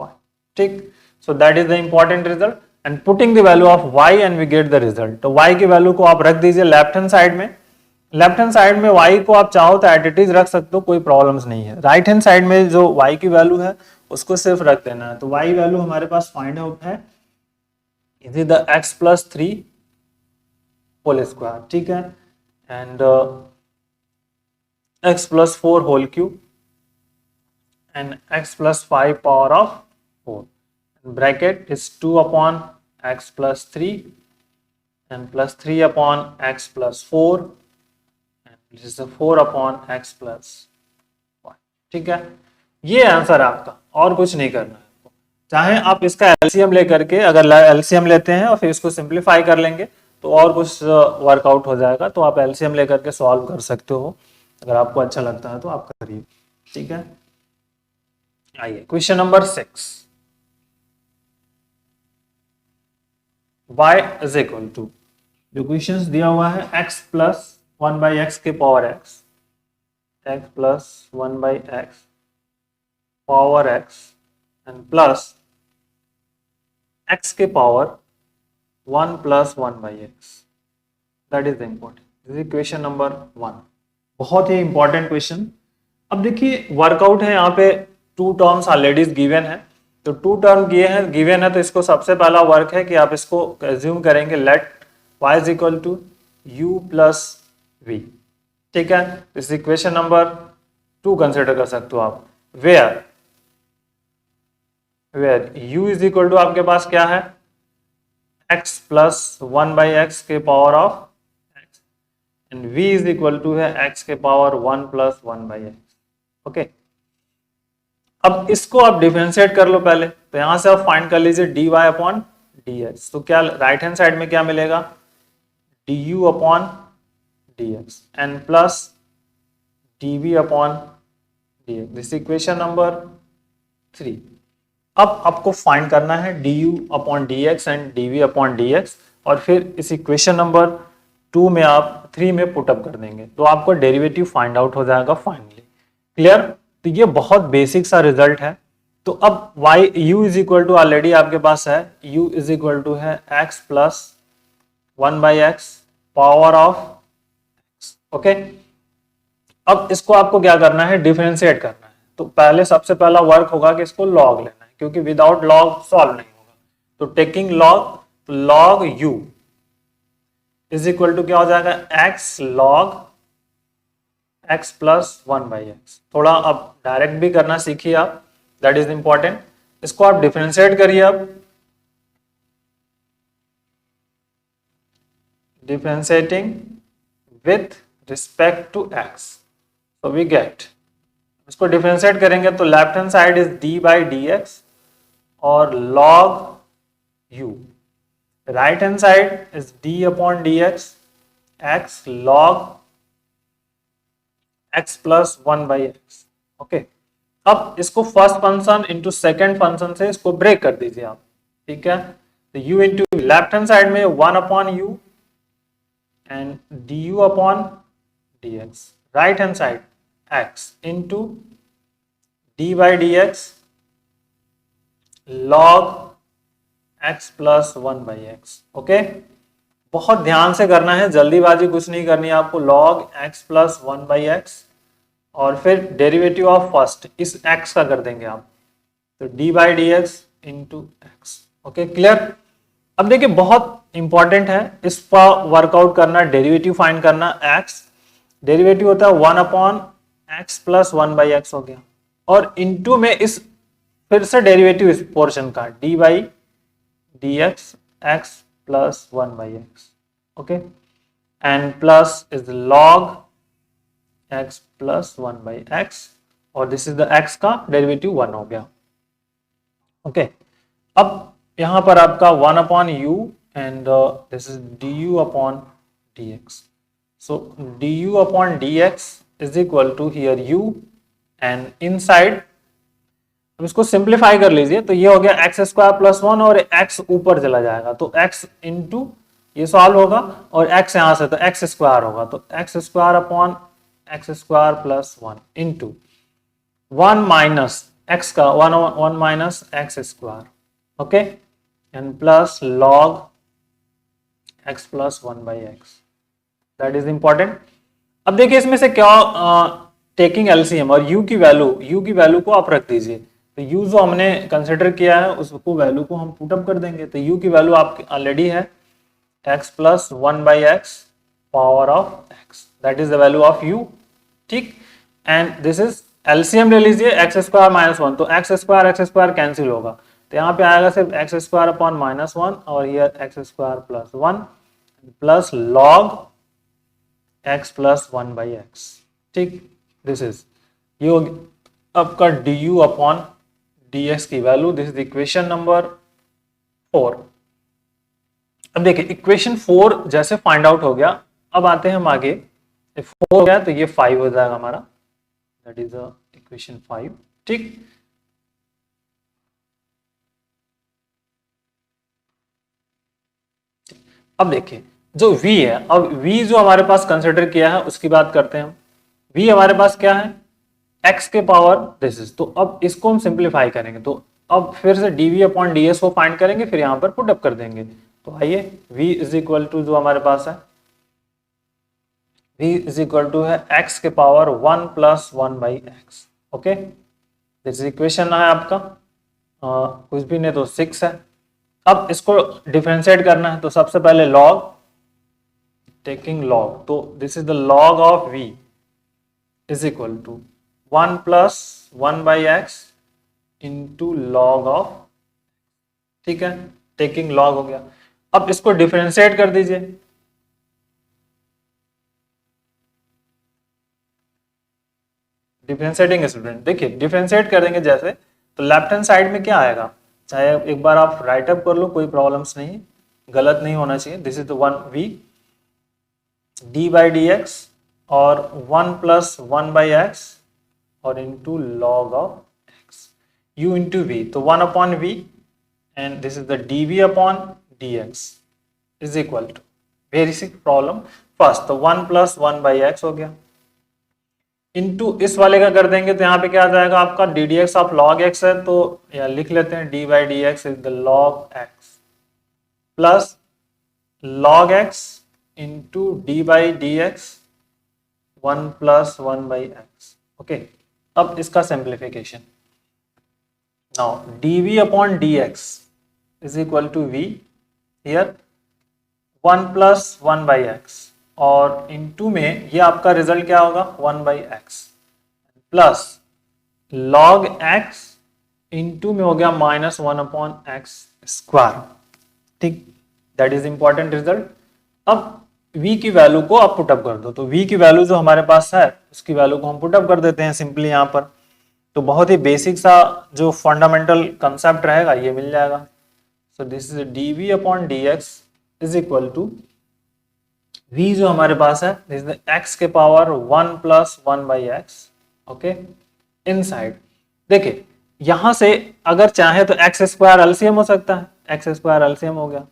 S1: 5। ठीक, so that is the important result and putting the value of y and we get the result. तो y की value को आप रख दीजिए left hand side में। Left hand side में y को आप चाहो तो एट इट इज रख सकते हो, कोई प्रॉब्लम्स नहीं है। राइट हैंड साइड में जो y की वैल्यू है उसको सिर्फ रख देना है। तो y वैल्यू हमारे पास फाइंड आउट है is the x plus 3 whole square, ठीक है, and x plus 4 whole cube and x plus 5 power of 4 bracket is 2 upon x plus 3 and plus 3 upon x plus 4 This is 4 upon x plus 5। ठीक है, ये answer आपका, और कुछ नहीं करना है आपको। चाहे आप इसका एलसीएम लेकर के, अगर एलसीएम लेते हैं और फिर इसको सिंप्लीफाई कर लेंगे तो और कुछ वर्कआउट हो जाएगा, तो आप एलसीएम लेकर के सॉल्व कर सकते हो। अगर आपको अच्छा लगता है तो आप करिए। ठीक है, आइए question number 6। y is equal to, जो क्वेश्चंस दिया हुआ है x प्लस 1 बाई एक्स के power x plus 1 by x power x and plus x के power 1 plus 1 by x, that is the important. This is question number 1, बहुत ही important question. अब देखिए workout है, यहाँ पे 2 टर्म्स ऑलरेडी गिवन है, तो 2 टर्म गिवन है, तो इसको सबसे पहला वर्क है कि आप इसको एज्यूम करेंगे let y is equal to u plus v। ठीक है, इस इक्वेशन नंबर 2 कंसिडर कर सकते हो आप, where u is equal to आपके पास क्या है x प्लस 1 बाई एक्स के power of x and v is equal to है x के power 1 plus 1 by x. Okay, अब इसको आप डिफरेंशिएट कर लो पहले, तो यहां से आप फाइंड कर लीजिए dy अपॉन dx। तो क्या राइट हैंड साइड में क्या मिलेगा du upon dx and plus dv upon dx. This is equation number 3 अब आपको फाइंड करना है du upon dx and dv upon dx, और फिर इस इक्वेशन नंबर 2 में आप 3 में पुटअप कर देंगे तो आपको डेरिवेटिव फाइंड आउट हो जाएगा फाइनली। क्लियर? तो ये बहुत बेसिक सा रिजल्ट है। तो अब y u is equal to already आपके पास है, u इज इक्वल टू है x plus 1/x power of, okay. अब इसको आपको क्या करना है, डिफरेंशिएट करना है। तो पहले सबसे पहला वर्क होगा कि इसको लॉग लेना है, क्योंकि विदाउट लॉग सॉल्व नहीं होगा। तो टेकिंग लॉग, तो log u is equal to क्या हो जाएगा, x log x plus 1/x। थोड़ा अब डायरेक्ट भी करना सीखिए आप, दैट इज इंपॉर्टेंट। इसको आप डिफरेंशिएट करिए। अब differentiating with respect to x, so we get, इसको डिफरेंशिएट करेंगे तो left hand side is d by D x और log u, right hand side is d upon D x x log x plus 1/x, okay. अब इसको first function into second function से इसको break कर दीजिए आप, ठीक है। तो u into left hand side में 1 upon u and du upon dx, right hand side x into d by D x log x plus 1/x, okay. बहुत ध्यान से करना है, जल्दीबाजी कुछ नहीं करनी है आपको। log x प्लस 1/x और फिर डेरिवेटिव ऑफ फर्स्ट इस x का कर देंगे आप, तो d by D x into x, okay. Clear? अब देखिए बहुत इंपॉर्टेंट है इसका वर्कआउट करना, डेरिवेटिव फाइंड करना। x डेरिवेटिव होता है 1 अपॉन x प्लस 1/x हो गया, और इनटू में इस फिर से डेरिवेटिव इस पोर्शन का d by D x x plus 1/x, okay, and plus is log x plus 1/x, और दिस इज द x का डेरिवेटिव 1 हो गया, ओके। अब यहां पर आपका 1 upon u and this is du upon dx, so du upon dx is equal to here u and inside, अब इसको सिंप्लीफाई कर लीजिए तो ये हो गया x स्क्वायर प्लस 1 और x ऊपर चला जाएगा तो x इंटू ये सॉल्व होगा और x यहां से तो x स्क्वायर होगा, तो x square upon x square plus 1 into 1 minus x का 1 minus x square, okay, and plus log x plus 1/x, that is important. अब देखिए इसमें से क्या टेकिंग एलसीएम और u की वैल्यू को आप रख दीजिए, तो u जो हमने कंसिडर किया है उसको वैल्यू को हम पुटअप कर देंगे, तो u की वैल्यू आपकी ऑलरेडी है x plus 1/x power of x, that is the value of u, ठीक। एंड दिस इज एलसीएम ले लीजिए x स्क्वायर माइनस 1, तो x स्क्वायर कैंसिल होगा, तो यहाँ पे आएगा सिर्फ x स्क्वायर अपॉन माइनस 1 और here x square plus 1 plus log x plus 1/x, ठीक। दिस इज ये हो आपका du अपॉन dx की value, this is equation number 4। अब देखिए इक्वेशन 4 जैसे फाइंड आउट हो गया, अब आते हैं हम आगे, 4 हो गया तो ये 5 हो जाएगा हमारा, दैट इज इक्वेशन 5, ठीक। अब देखिए जो v है, अब v जो हमारे पास कंसिडर किया है उसकी बात करते हैं हम। v हमारे पास क्या है, x के पावर दिस इज, तो अब इसको हम सिंप्लीफाई करेंगे, तो अब फिर से dv अपॉन ds को फाइंड करेंगे, फिर यहां पर पुट अप कर देंगे, तो आइए v इज इक्वल टू जो हमारे पास है v इज इक्वल टू है x के power 1 plus 1/x, okay. This equation है आपका कुछ भी नहीं तो 6 है। अब इसको डिफरेंशिएट करना है, तो सबसे पहले log, टेकिंग log, तो this is the log of v is equal to 1 plus 1/x into log of, ठीक है, टेकिंग log हो गया। अब इसको डिफरेंशिएट कर दीजिए, डिफरेंशिएटिंग स्टूडेंट, देखिए डिफरेंशिएट करेंगे जैसे, तो लेफ्ट हैंड साइड में क्या आएगा, चाहे एक बार आप राइट अप कर लो कोई प्रॉब्लम्स नहीं, गलत नहीं होना चाहिए। This is the 1 v d by D x और 1 प्लस 1/x और into log of x, u into v, तो 1 upon v and this is the dv upon dx is equal to basic problem first, तो 1 plus 1 by x हो गया into इस वाले का कर देंगे तो यहाँ पे क्या आ जाएगा आपका D D x of log x है, तो या लिख लेते हैं D by D x is the log x plus log x into d by D x 1 plus 1 by x. Okay, अब इसका simplification, now dv upon dx is equal to v, here 1 plus 1 by x और into में ये आपका result क्या होगा 1 by x plus log x into में हो गया माइनस 1 upon x स्क्वायर, ठीक, दैट इज इंपॉर्टेंट रिजल्ट। अब v की वैल्यू को आप पुटअप कर दो, तो v की वैल्यू जो हमारे पास है उसकी वैल्यू को हम पुटअप कर देते हैं सिंपली यहाँ पर, तो बहुत ही बेसिक सा जो फंडामेंटल कंसेप्ट रहेगा ये मिल जाएगा। So this is dv upon dx is equal to v जो हमारे पास है दिस इज x के power 1 plus 1 by x, okay, inside. देखिए यहां से अगर चाहे तो एक्स स्क्वायर एलसीएम हो सकता है, एक्स स्क्वायर एलसीएम हो गया।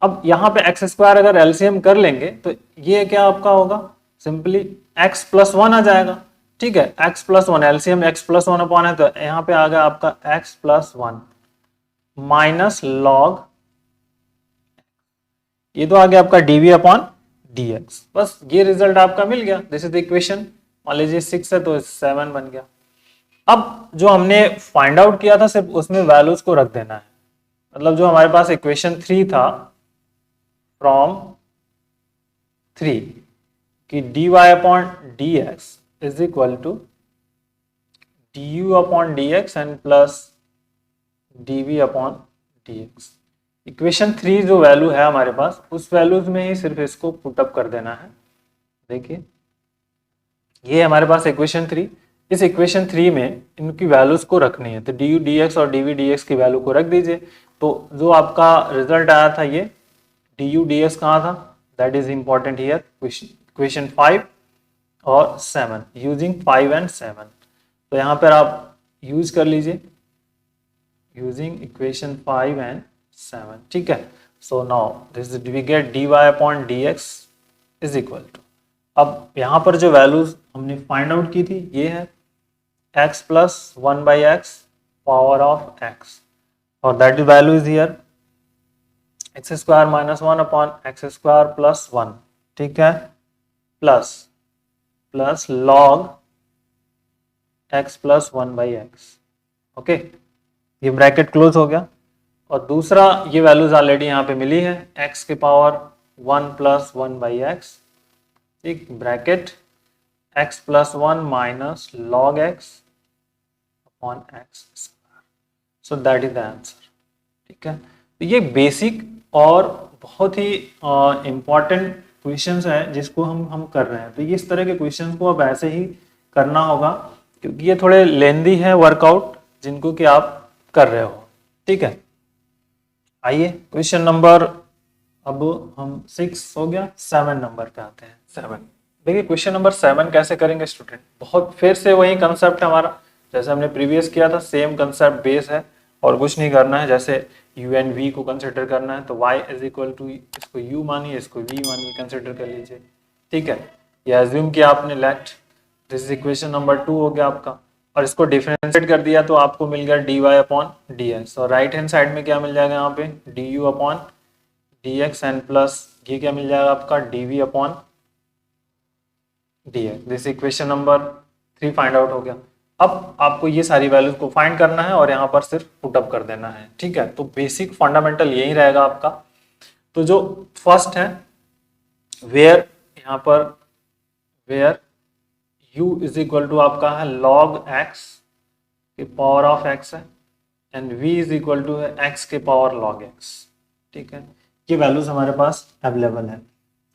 S1: अब यहाँ पे एक्स स्क्वायर अगर एलसीएम कर लेंगे तो ये क्या आपका होगा सिंपली x प्लस 1 आ जाएगा, ठीक है, x plus 1 LCM x plus 1 upon है तो यहाँ पे आ गया आपका x प्लस 1 माइनस लॉग, ये तो आ गया आपका dv अपॉन dx, बस ये रिजल्ट आपका मिल गया। दिस इज द इक्वेशन, मान लीजिए 6 है तो 7 बन गया। अब जो हमने फाइंड आउट किया था सिर्फ उसमें वैल्यूज को रख देना है, मतलब जो हमारे पास इक्वेशन 3 था फ्रॉम 3 कि dy upon dx is equal to du upon dx and plus dv upon dx। Equation 3 जो वैल्यू है हमारे पास उस वैल्यूज में ही सिर्फ इसको पुटअप कर देना है। देखिए ये हमारे पास इक्वेशन 3, इस इक्वेशन 3 में इनकी वैल्यूज को रखनी है, तो du dx और dv dx की वैल्यू को रख दीजिए, तो जो आपका रिजल्ट आया था ये du ds कहाँ था, that is important here, equation 5 और 7 यूजिंग 5 and 7, तो यहाँ पर आप यूज कर लीजिए यूजिंग इक्वेशन 5 and 7, ठीक है। So now this we get dy upon dx is equal to, अब यहाँ पर जो वैल्यूज हमने फाइंड आउट की थी ये है x plus 1 by x power of x और that value is here x square minus 1 upon x square plus 1, ठीक है, plus plus log x plus 1 by x, okay, ये ब्रैकेट क्लोज हो गया। और दूसरा ये वैल्यूज ऑलरेडी यहाँ पे मिली है x के पावर 1 प्लस 1 by x, ठीक, bracket x plus 1 minus log x upon x square, so that is the answer, ठीक है। तो ये बेसिक और बहुत ही इम्पॉर्टेंट क्वेश्चंस है जिसको हम कर रहे हैं, तो इस तरह के क्वेश्चंस को अब ऐसे ही करना होगा क्योंकि ये थोड़े लेंदी है वर्कआउट जिनको कि आप कर रहे हो, ठीक है। आइए क्वेश्चन नंबर, अब हम 6 हो गया, 7 नंबर पे आते हैं। 7 देखिए क्वेश्चन नंबर 7 कैसे करेंगे स्टूडेंट, बहुत फिर से वही कंसेप्ट है हमारा जैसे हमने प्रीवियस किया था, सेम कंसेप्ट बेस है और कुछ नहीं करना है। जैसे u एंड v को कंसिडर करना है तो y इज इक्वल टू, इसको u मानिए इसको v मानिए, कंसिडर कर लीजिए, ठीक है। ये अज्यूम किया आपने, let this is equation number 2 हो गया आपका, और इसको डिफरेंशिएट कर दिया तो आपको मिल गया dy अपॉन dx, और राइट हैंड साइड में क्या मिल जाएगा यहाँ पे du upon dx and plus ये क्या मिल जाएगा आपका dv upon dx। This equation number 3 find out हो गया। अब आपको ये सारी वैल्यूज को फाइंड करना है और यहाँ पर सिर्फ पुटअप कर देना है, ठीक है। तो बेसिक फंडामेंटल यही रहेगा आपका। तो जो फर्स्ट है वेयर, यहाँ पर where u is equal to आपका है log x के पावर ऑफ x है and v is equal to है x के पावर log x, ठीक है। ये वैल्यूज हमारे पास अवेलेबल है।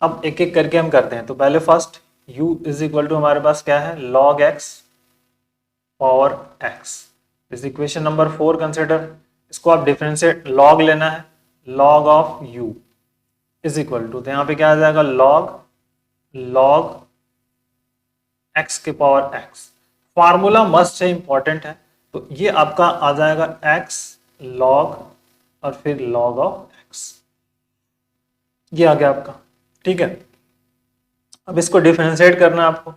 S1: अब एक एक करके हम करते हैं। तो पहले first u is equal to हमारे पास क्या है log x पावर x, इस इक्वेशन नंबर 4 कंसिडर, इसको आप डिफरेंशिएट लॉग लेना है, log of u is equal to, तो यहाँ पे क्या आ जाएगा log x के पावर x। फार्मूला मस्ट है, इंपॉर्टेंट है, तो ये आपका आ जाएगा x log और फिर log ऑफ x, ये आ गया आपका। ठीक है, अब इसको डिफरेंशिएट करना है आपको,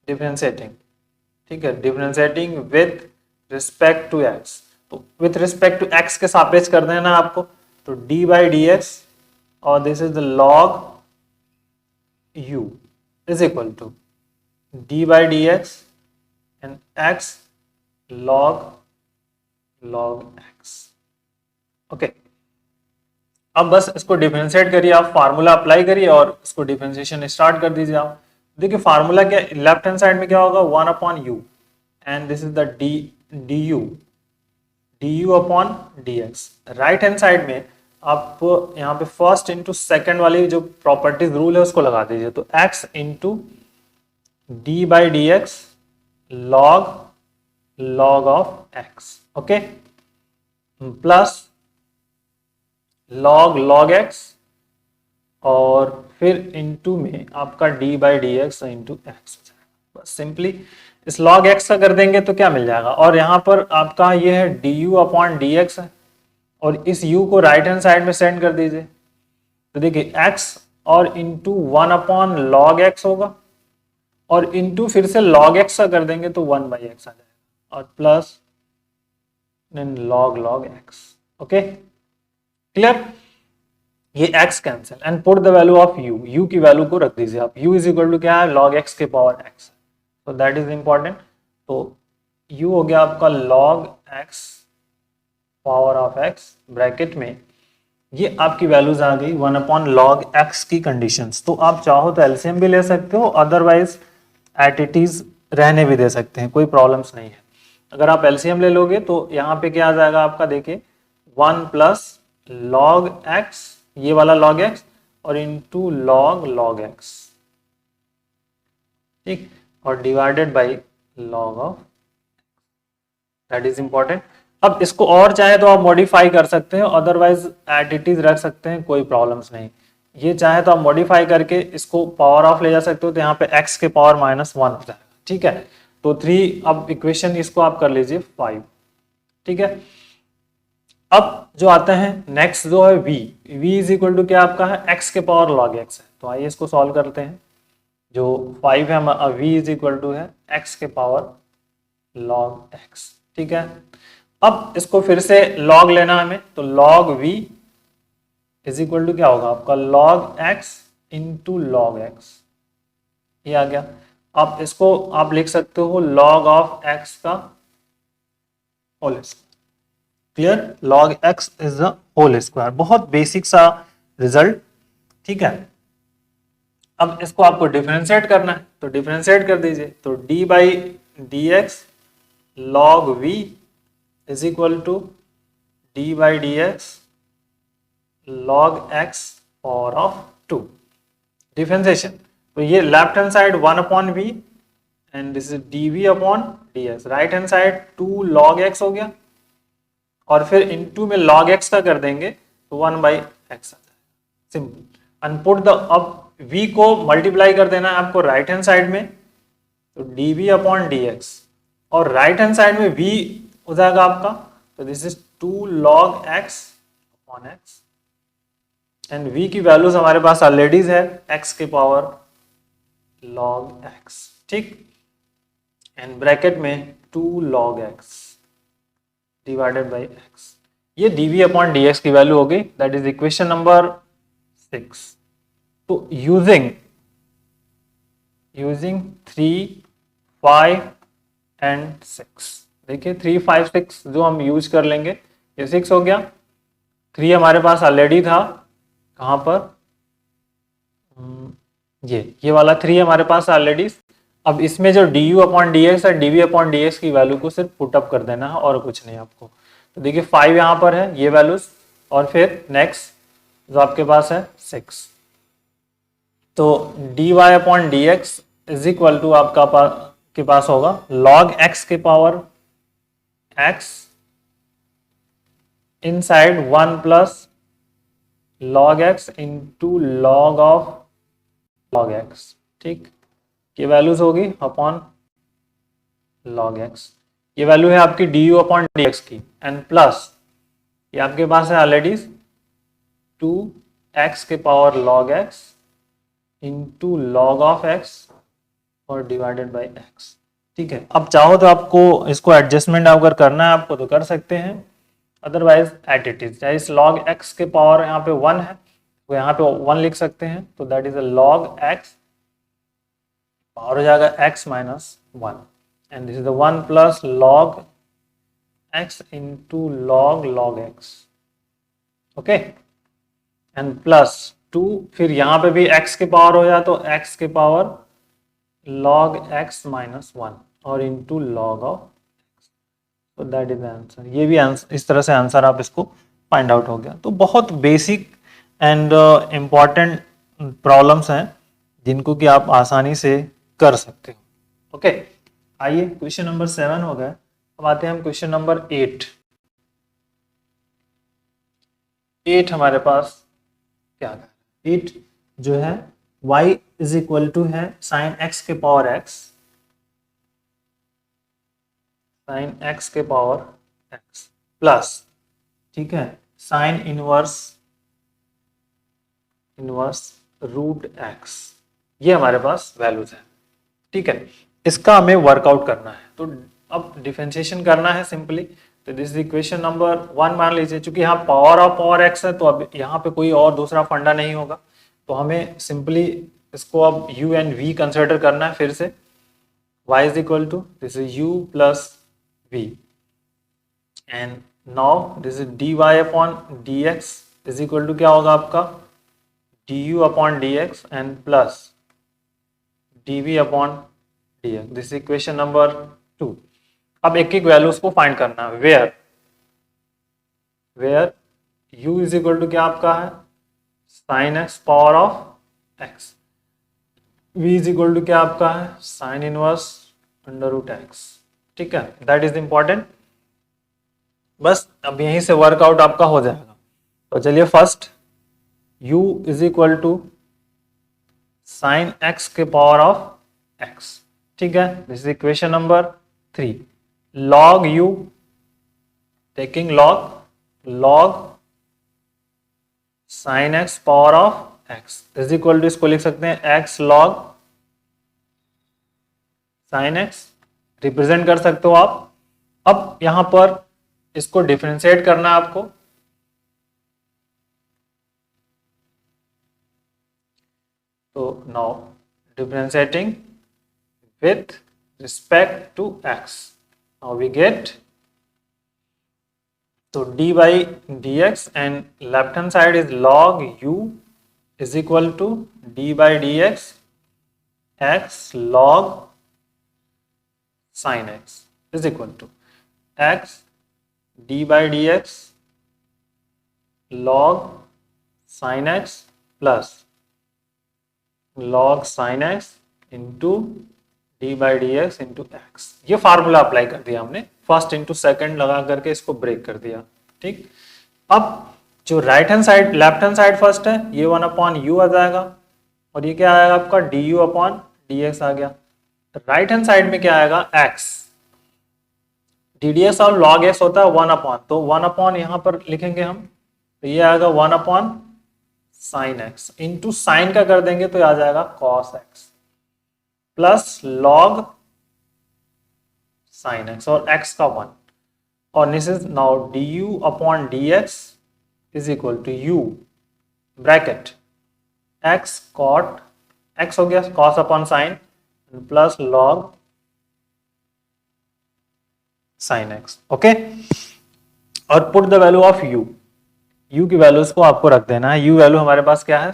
S1: डिफरेंशिएटिंग। ठीक है, differentiating with respect to x, तो विथ रिस्पेक्ट टू x के सापेक्ष कर देना आपको, तो d बाई डी एक्स और this is the log u is equal to d by D x and x log x। Okay, अब बस इसको डिफरेंशिएट करिए, आप फार्मूला अप्लाई करिए और इसको डिफरेंशिएशन स्टार्ट कर दीजिए आप। देखिए फार्मूला क्या, लेफ्ट हैंड साइड में क्या होगा, 1 upon you and this is the D you upon D x. Right hand side में आप यहाँ पे फर्स्ट इंटू सेकेंड वाली जो प्रॉपर्टीज रूल है उसको लगा दीजिए, तो x into d by D x log of x, okay, plus log x और फिर इंटू में आपका d by D x into x हो जाएगा। बस सिंपली इस log x का कर देंगे तो क्या मिल जाएगा, और यहाँ पर आपका ये है D you upon D x है, और इस u को राइट हैंड साइड में सेंड कर दीजिए, तो देखिए x और इंटू 1 अपॉन log x होगा, और इंटू फिर से log x का कर देंगे तो 1 बाई एक्स आ जाएगा, और plus log x। Okay, clear, ये x cancel and put the value of u की वैल्यू को रख दीजिए आप, u इज इक्वल टू क्या है, log x के पावर x, तो दैट इज इंपॉर्टेंट। तो u हो गया आपका log x power of x, bracket में ये आपकी वैल्यूज आ गई 1 अपॉन log x की कंडीशंस। तो आप चाहो तो एलसीएम भी ले सकते हो, अदरवाइज एट इट इज रहने भी दे सकते हैं, कोई प्रॉब्लम्स नहीं है। अगर आप एलसीएम ले लोगे तो यहाँ पे क्या आ जाएगा आपका, देखिए 1 प्लस log x, ये वाला log x और इंटू log x, ठीक, और divided by log of, that is important. अब इसको और चाहे तो आप मॉडिफाई कर सकते हैं, अदरवाइज एट इट इज रख सकते हैं, कोई प्रॉब्लम्स नहीं। ये चाहे तो आप मॉडिफाई करके इसको पावर ऑफ ले जा सकते हो, तो यहाँ पे x के पावर -1 हो जाएगा। ठीक है, तो 3, अब इक्वेशन इसको आप कर लीजिए 5। ठीक है, अब जो आता है नेक्स्ट जो है v इज इक्वल टू क्या आपका है, x के पावर log x है, तो आइए इसको सॉल्व करते हैं। जो 5 है v इज इक्वल टू है x के पावर log x। ठीक है, अब इसको फिर से log लेना है हमें, तो log v is equal to क्या होगा आपका, log x into log x, ये आ गया। अब इसको आप लिख सकते हो log ऑफ x का whole square. Clear, log x is the whole square, बहुत बेसिक सा रिजल्ट। ठीक है, अब इसको आपको डिफरेंशिएट करना है, तो डिफरेंशिएट कर दीजिए, तो d by D x log v is equal to d by D x log x power of 2, differentiation. तो ये left hand side 1 upon v and this is dv upon dx, right hand side 2 log x हो गया, और फिर into में log x का कर देंगे तो 1 बाई एक्स आ जाएगा, सिंपल। अनपुट द, अब v को मल्टीप्लाई कर देना है आपको राइट हैंड साइड में, तो dv अपॉन dx, और राइट हैंड साइड में v हो जाएगा आपका, तो this is 2 log x upon x, and v की वैल्यूज हमारे पास ऑलरेडी है x के पावर log x। ठीक, एंड ब्रैकेट में 2 log x divided by x, ये dv अपॉन dx की वैल्यू हो गई, दैट इज इक्वेशन नंबर 6। तो यूजिंग 3, 5 एंड 6, देखिए 3, 5, 6 जो हम यूज कर लेंगे, ये 6 हो गया, 3 हमारे पास ऑलरेडी था, कहाँ पर, ये वाला 3 हमारे पास ऑलरेडी। अब इसमें जो du अपॉन dx है, dv अपॉन dx की वैल्यू को सिर्फ पुटअप कर देना है और कुछ नहीं आपको। तो देखिए 5 यहाँ पर है ये वैल्यूज, और फिर नेक्स्ट जो आपके पास है 6, तो dy upon dx is equal to आपका के पास होगा log x के power x inside 1 plus log x into log of log x। ठीक, ये वैल्यूज होगी अपॉन log x, ये वैल्यू है आपकी du अपॉन dx की, एंड प्लस ये आपके पास है ऑलरेडी 2x के power log x into log of x और डिवाइडेड बाई x। ठीक है, अब चाहो तो आपको इसको एडजस्टमेंट अगर करना है आपको तो कर सकते हैं, अदरवाइज एट इट इज। चाहे इस log x के पावर यहाँ पे 1 है तो यहाँ पे 1 लिख सकते हैं, तो that is a log x, power हो जाएगा x minus 1, and this is the 1 plus log x into log x, okay, and plus 2, फिर यहाँ पे भी x के पावर हो जाए तो x के पावर log x माइनस 1 और इंटू log ऑफ x, तो दैट इज आंसर। ये भी आंसर, इस तरह से आंसर आप इसको फाइंड आउट हो गया। तो बहुत बेसिक एंड इम्पॉर्टेंट प्रॉब्लम्स हैं जिनको कि आप आसानी से कर सकते हो। ओके, आइए क्वेश्चन नंबर 7 हो गया, अब आते हैं हम क्वेश्चन नंबर 8। 8 हमारे पास क्या है, 8 जो है y इज इक्वल टू है साइन x के पावर x, साइन x के पावर x प्लस, ठीक है, साइन इनवर्स रूट x, ये हमारे पास वैल्यूज है। ठीक है, इसका हमें वर्कआउट करना है, तो अब डिफरेंशिएशन करना है सिंपली। तो दिस इक्वेशन नंबर 1 मान लीजिए, चूंकि यहाँ पावर ऑफ पावर x है तो अब यहाँ पे कोई और दूसरा फंडा नहीं होगा, तो हमें सिंपली इसको अब u एंड v कंसिडर करना है फिर से। y is equal to this is u plus v, and now this is dy upon dx is equal to क्या होगा आपका du upon dx and plus dv upon dx, this equation number 2। अब एक एक वैल्यूज को find करना है, where u is equal to क्या आपका है sine x power of x, v is equal to क्या आपका है sine inverse under root x। ठीक है, दैट इज इंपॉर्टेंट, बस अब यहीं से वर्कआउट आपका हो जाएगा। तो चलिए first u is equal to sine x के पावर ऑफ x, ठीक है, this is equation number 3। log u, taking log sine x power of x is equal to, इसको लिख सकते हैं x log sine x, represent कर सकते हो आप। अब यहां पर इसको डिफरेंशिएट करना है आपको, तो now differentiating with respect to x, now we get so d by dx and left hand side is log u is equal to d by dx x log sin x is equal to x d by dx log sin x plus log sin x into d by dx into x, ये formula apply कर दिया हमने, first into second लगा करके इसको break कर दिया। ठीक, अब जो right hand side left hand side first है, ये 1 अपॉन यू आ जाएगा और ये क्या आएगा आपका D you upon D X आ गया। राइट हैंड साइड में क्या आएगा x, डी डी एक्स और लॉग एक्स होता है 1 अपॉन, तो 1 अपॉन यहाँ पर लिखेंगे हम, तो ये आएगा 1 upon sine X, into sine का कर देंगे तो आ जाएगा cos x plus log sine x और x का 1, और this is now D you upon D x is equal to U bracket x cot x हो गया cos upon sine plus log sine x, okay, और put the value of u की values को आपको रख देना है। u वैल्यू हमारे पास क्या है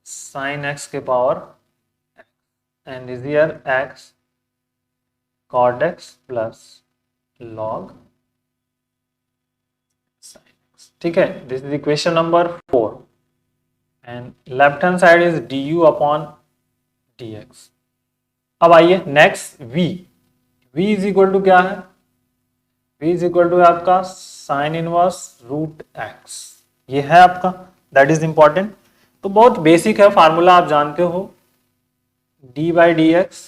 S1: साइन x के power and is here x cot x plus log sin x, ठीक है, this is equation number 4 and left hand side is du upon dx। अब आइए next v is equal to क्या है, v is equal to आपका sign inverse root x, ये है आपका, दैट इज इंपॉर्टेंट। तो बहुत बेसिक है फार्मूला, आप जानते हो d by dx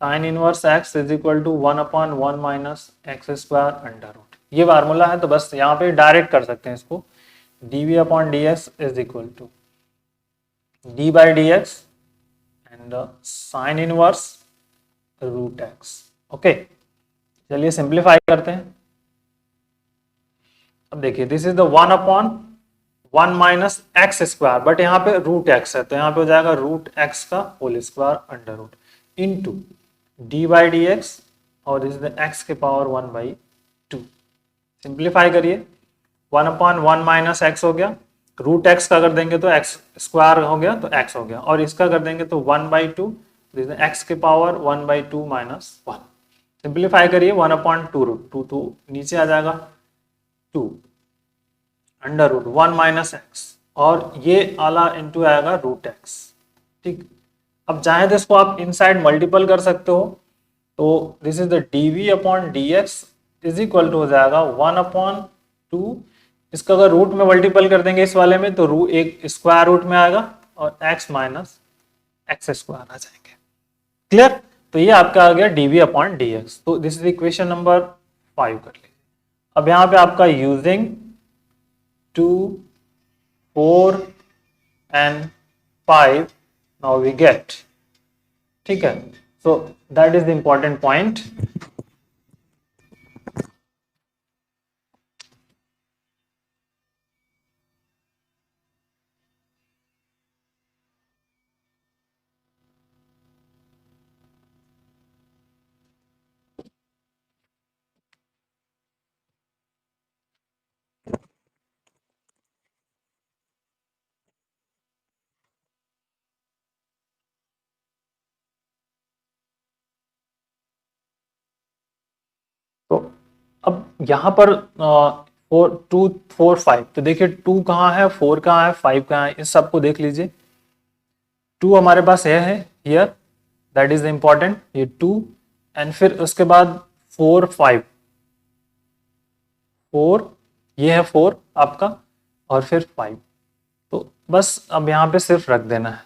S1: sine inverse x is equal to 1/1 minus x square under root, ये फार्मूला है, तो बस यहाँ पे डायरेक्ट कर सकते हैं इसको, dv upon dx is equal to d by D x and sine inverse root x. Okay, चलिए सिंप्लीफाई करते हैं। अब देखिए this is the 1/1 minus x square, but यहाँ पे रूट एक्स है तो यहाँ पे हो जाएगा रूट एक्स का whole square under root into d by D x, और दिस इज एक्स के पावर 1/2। सिंप्लीफाई करिए, 1/1 माइनस एक्स हो गया, रूट एक्स का कर देंगे तो एक्स स्क्वायर हो गया तो एक्स हो गया, और इसका कर देंगे तो 1/2, दिस इज एक्स के पावर 1/2 माइनस 1। सिंप्लीफाई करिए, 1/2 रूट 2 तो नीचे आ जाएगा 2 अंडर रूट 1 माइनस एक्स, और ये आला इंटू आएगा रूट एक्स। ठीक, अब चाहे तो इसको आप इनसाइड मल्टीपल कर सकते हो, तो this is the d v upon D x is equal to हो जाएगा 1/2, इसका अगर रूट में मल्टीपल कर देंगे इस वाले में तो एक स्क्वायर रूट में आएगा और x माइनस एक्स स्क्वायर आ जाएंगे। क्लियर, तो ये आपका आ गया dv अपॉन dx। तो दिस इज इक्वेशन नंबर 5 कर लीजिए। अब यहाँ पे आपका using 2, 4 and 5 now we get, ठीक है, so that is the important point. तो अब यहाँ पर 2, 4, 5, तो देखिए 2 कहाँ है, 4 कहाँ है, 5 कहाँ है, इस सबको देख लीजिए। 2 हमारे पास यह है here, that is the important, ये 2, एंड फिर उसके बाद 4, 5, 4, ये है 4 आपका, और फिर 5, तो बस अब यहाँ पे सिर्फ रख देना है।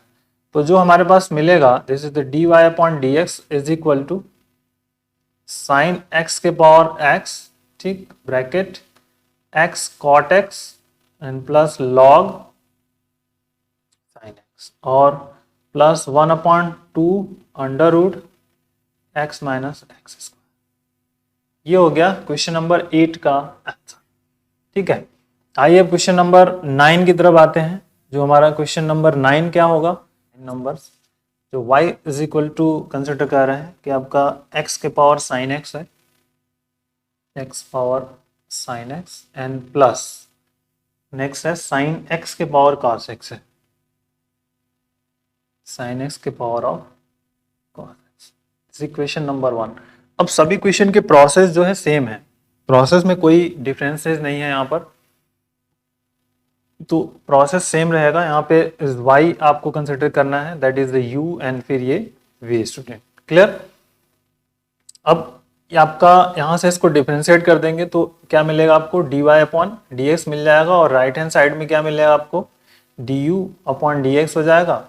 S1: तो जो हमारे पास मिलेगा, this is the D Y upon D x is equal to sine X के पावर एक्स, ठीक, bracket X cot X and plus log sine x, और plus 1/2 under root X minus x square. ये हो गया question number 8 का answer. ठीक है, आइए अब क्वेश्चन नंबर 9 की तरफ आते हैं। जो हमारा क्वेश्चन नंबर 9 क्या होगा, नंबर्स जो y is equal to consider कर रहे हैं कि आपका x के पावर साइन x है, x power sine x and plus next है साइन x के पावर cos x है, साइन x के power of cos x। Equation number 1। अब सभी क्वेश्चन के प्रोसेस जो है सेम है, प्रोसेस में कोई डिफरेंसेस नहीं है यहाँ पर, तो प्रोसेस सेम रहेगा। यहाँ पे y आपको कंसिडर करना है, that is the u, and फिर ये v स्टूडेंट। क्लियर, अब ये आपका यहाँ से इसको डिफरेंशिएट कर देंगे तो क्या मिलेगा आपको, dy अपॉन dx मिल जाएगा, और राइट हैंड साइड में क्या मिलेगा आपको, du अपॉन dx हो जाएगा,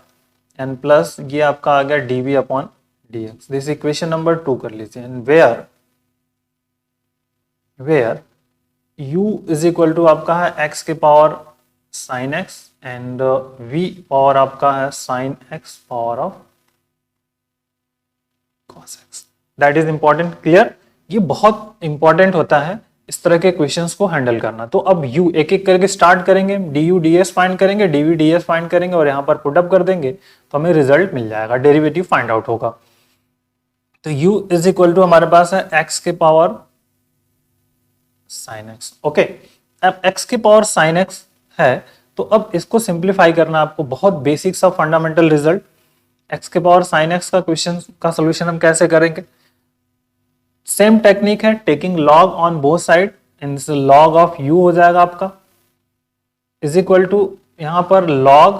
S1: एंड प्लस ये आपका आ गया dv upon dx। This equation number 2 कर लीजिए, and where u is equal to आपका है x के power sine x and v power आपका है sine x power of cos x। That is important. Clear, ये बहुत इंपॉर्टेंट होता है इस तरह के क्वेश्चंस को हैंडल करना। तो अब u एक एक करके स्टार्ट करेंगे, du ds फाइंड करेंगे, dv ds फाइंड करेंगे, और यहाँ पर पुटअप कर देंगे तो हमें रिजल्ट मिल जाएगा, डेरिवेटिव फाइंड आउट होगा। तो u इज इक्वल टू हमारे पास है x के पावर साइन x। ओके, अब x के पावर साइन x है, तो अब इसको सिंप्लीफाई करना आपको, बहुत बेसिक सा फंडामेंटल रिजल्ट। x के पावर साइन x का क्वेश्चन का सोल्यूशन हम कैसे करेंगे, सेम टेक्निक है, taking log on both side, and log of u हो जाएगा आपका इज इक्वल टू यहाँ पर लॉग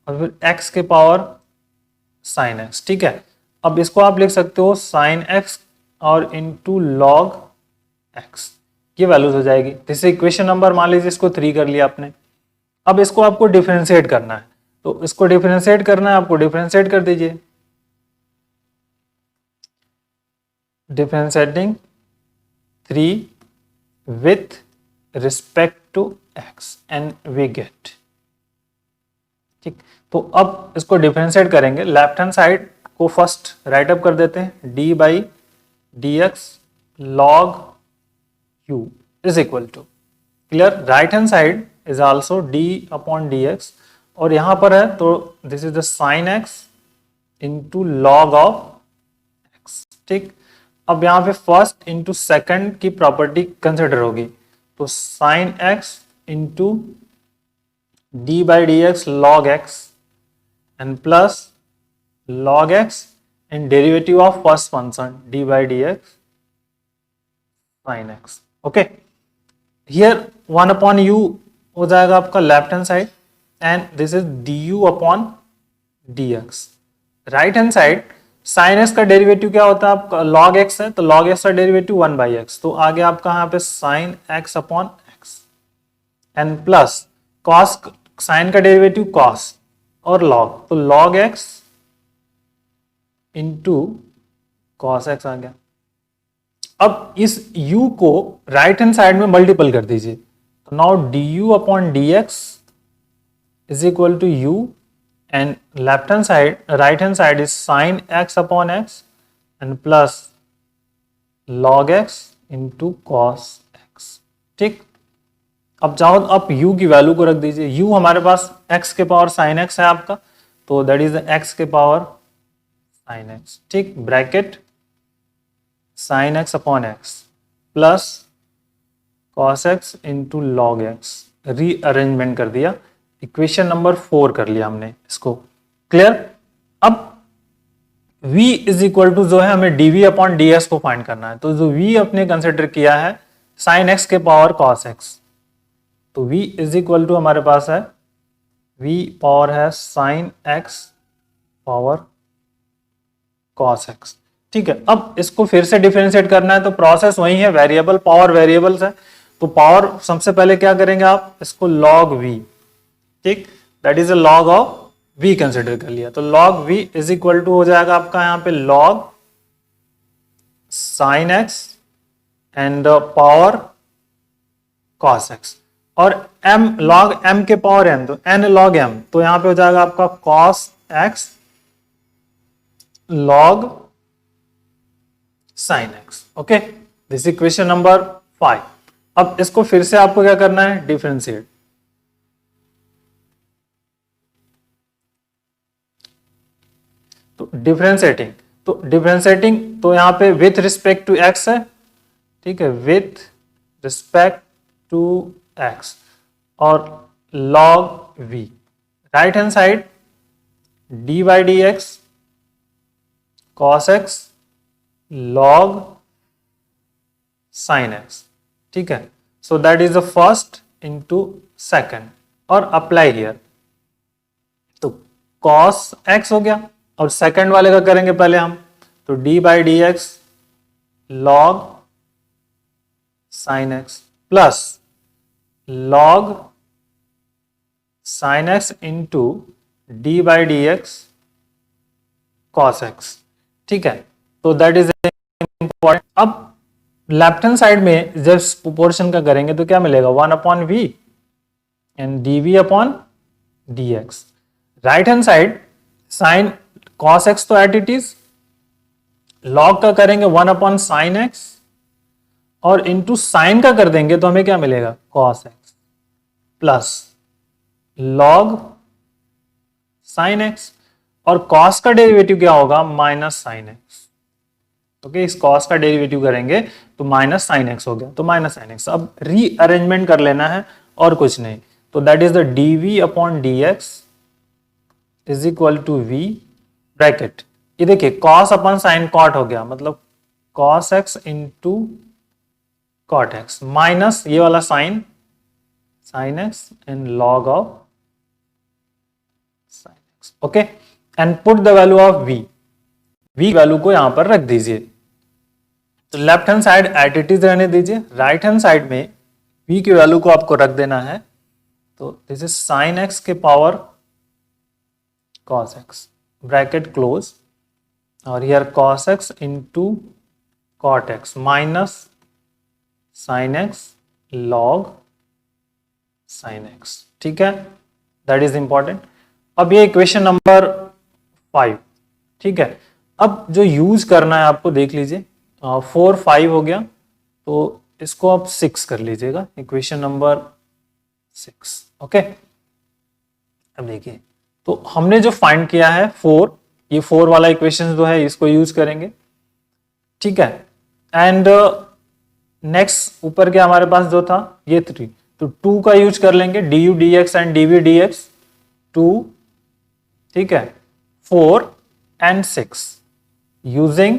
S1: और फिर x के पावर साइन x। ठीक है, अब इसको आप लिख सकते हो साइन x और इनटू लॉग x, ये वैल्यूज हो जाएगी। जैसे इक्वेशन नंबर मान लीजिए इसको 3 कर लिया आपने। अब इसको आपको डिफरेंशिएट करना है, तो इसको डिफरेंशिएट करना है आपको, डिफरेंशिएट कर दीजिए। Differentiating 3 with respect to x and we get. ठीक, तो अब इसको डिफरेंशिएट करेंगे। लेफ्ट हैंड साइड को फर्स्ट राइट अप कर देते हैं, d by D x log u is equal to, clear, right hand side is also d upon D x, और यहां पर है तो this is the sine x into log of x। ठीक, अब यहां पे फर्स्ट इंटू सेकेंड की प्रॉपर्टी कंसिडर होगी, तो sine x into d by D x log x and plus log x and derivative of first function d by dx sin x। Okay, here 1 upon u हो जाएगा आपका left hand side and this is du upon dx। Right hand side sin x का derivative क्या होता है आपका, log x है, तो log x का डेरिवेटिव 1 by x, तो आगे आपका यहाँ पे sin x upon x and plus cos, sin का डेरिवेटिव cos और log, तो log x into cos x आ गया। अब इस u को राइट हैंड साइड में मल्टीपल कर दीजिए, तो now D you upon D x is equal to u and left hand side, right hand side is sine x upon x and plus log x into cos x. ठीक, अब जाओ अब u की value को रख दीजिए, u हमारे पास x के पावर साइन x है आपका, तो दैट इज x के पावर साइन एक्स। ठीक, bracket sign x upon x plus cos x into log x, rearrangement कर दिया, इक्वेशन नंबर 4 कर लिया हमने इसको, क्लियर। अब v इज इक्वल टू जो है हमें dv अपॉन ds को फाइंड करना है, तो जो v अपने कंसिडर किया है साइन x के पावर कॉस x, तो v इज इक्वल टू हमारे पास है v पावर है sine x power cos x। ठीक है, अब इसको फिर से डिफरेंशिएट करना है, तो प्रोसेस वही है, वेरिएबल पावर वेरिएबल्स है, तो पावर सबसे पहले क्या करेंगे आप, इसको log v, ठीक, that is a log of v consider कर लिया, तो log v is equal to हो जाएगा आपका यहाँ पे log sin x and power cos x, और m log m के पावर n, तो n log m, तो यहाँ पे हो जाएगा आपका cos x log sin x। Okay, this equation number 5। अब इसको फिर से आपको क्या करना है, डिफरेंशिएट, तो डिफरेंशिएटिंग तो यहां पे विथ रिस्पेक्ट टू x है, ठीक है, विथ रिस्पेक्ट टू x और log v, right hand side d by D x cos x log sin x। ठीक है, so that is the first into second और अप्लाई हियर, तो cos x हो गया, और सेकेंड वाले का करेंगे पहले हम, तो d by D x log sin x plus log sin x into d by D x cos x। ठीक है, तो दैट इज इंपॉर्टेंट। अब लेफ्ट हैंड साइड में जब प्रोपोर्शन का करेंगे तो क्या मिलेगा, 1 upon v and d v upon D x. Right hand side sine cos x तो एट इट इज, लॉग का करेंगे 1 अपॉन साइन एक्स और इंटू साइन का कर देंगे तो हमें क्या मिलेगा, cos x plus log sine x, और कॉस का डेरिवेटिव क्या होगा, माइनस साइन एक्स। ओके, इस कॉस का डेरिवेटिव करेंगे तो माइनस साइन एक्स हो गया, तो माइनस साइन एक्स। अब रीअरेंजमेंट कर लेना है और कुछ नहीं, तो that is the d v upon D x is equal to v bracket, ये देखिए कॉस अपॉन साइन कॉट हो गया, मतलब cos x into cot x minus ये वाला sine sine x and log of sine x. Okay, and put the value of v, v value को यहां पर रख दीजिए, तो left hand side at it is रहने दीजिए, राइट हैंड साइड में v की वैल्यू को आपको रख देना है, तो दिस इज साइन x के power cos x bracket close, और here cos x into cot x minus sine x log sine x. ठीक है, दैट इज इंपॉर्टेंट। अब ये इक्वेशन नंबर 5। ठीक है, अब जो यूज करना है आपको देख लीजिए, 4 5 हो गया, तो इसको आप 6 कर लीजिएगा, इक्वेशन नंबर 6। ओके, अब देखिए, तो हमने जो फाइंड किया है 4, ये 4 वाला इक्वेशन जो है इसको यूज करेंगे। ठीक है, एंड नेक्स्ट ऊपर के हमारे पास जो था ये 3, तो 2 का यूज कर लेंगे, d u d x and d v d x 2। ठीक है, 4 and 6 using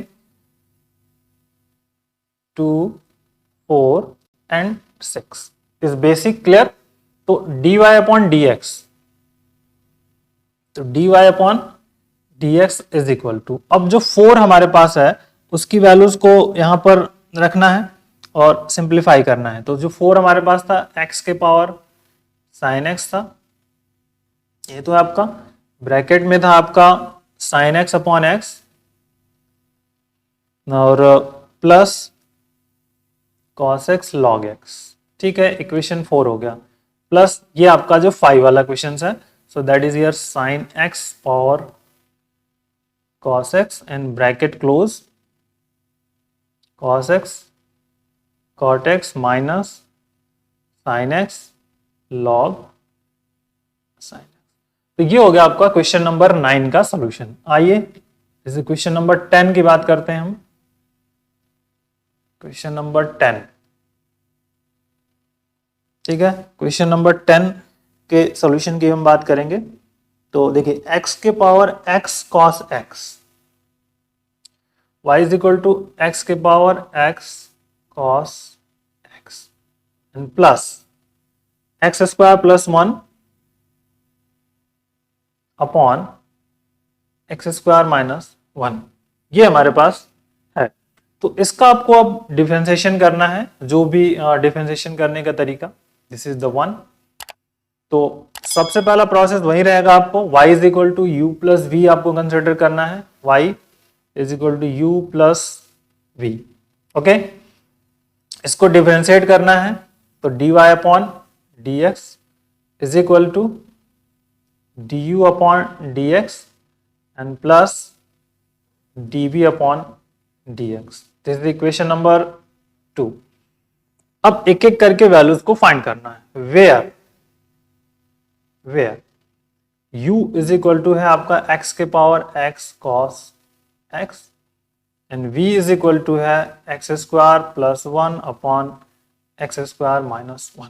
S1: 2 4 and 6 is basic. Clear? तो dy अपॉन dx, तो dy upon dx is equal to, अब जो 4 हमारे पास है उसकी वैल्यूज को यहां पर रखना है और सिंप्लीफाई करना है। तो जो 4 हमारे पास था x के पावर sin x था, ये तो आपका ब्रैकेट में था आपका sin x अपॉन x, और plus cos x log x। ठीक है, इक्वेशन 4 हो गया, प्लस ये आपका जो 5 वाला क्वेश्चन है, so that is your sin x power cos x and bracket close cos x cot x minus sin x log sin x। तो ये हो गया आपका क्वेश्चन नंबर 9 का सॉल्यूशन। आइए इस क्वेश्चन नंबर 10 की बात करते हैं हम। Question number 10। ठीक है, क्वेश्चन नंबर 10 के सॉल्यूशन की हम बात करेंगे। तो देखिए, x के power x cos x, y is equal to x के power x cos x and plus x square plus 1 upon x square minus 1, ये हमारे पास है। तो इसका आपको अब डिफरेंशिएशन करना है, जो भी डिफरेंशिएशन करने का तरीका, दिस इज द वन। तो सबसे पहला प्रोसेस वही रहेगा, आपको y is equal to u plus v आपको कंसिडर करना है, y is equal to u plus v. Okay, इसको डिफरेंशिएट करना है, तो dy upon dx is equal to du upon dx and plus dv upon dx। This is equation number 2। अब एक एक करके वैल्यूज को फाइंड करना है। Where u is equal to है आपका x के power x cos x and v is equal to है x square plus 1 upon x square minus 1।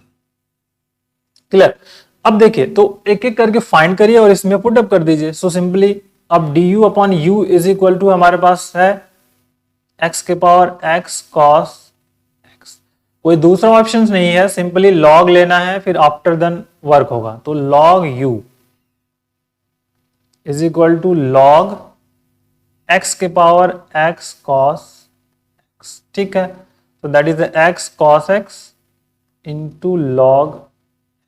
S1: Clear? अब देखिए, तो एक एक करके फाइंड करिए और इसमें पुट अप कर दीजिए। सो सिंपली अब du upon u is equal to हमारे पास है x के पावर x cos x, कोई दूसरा ऑप्शन नहीं है, सिंपली log लेना है, फिर आफ्टर देन वर्क होगा। तो log u is equal to log x के पावर x cos x। ठीक है, तो that is x cos x into log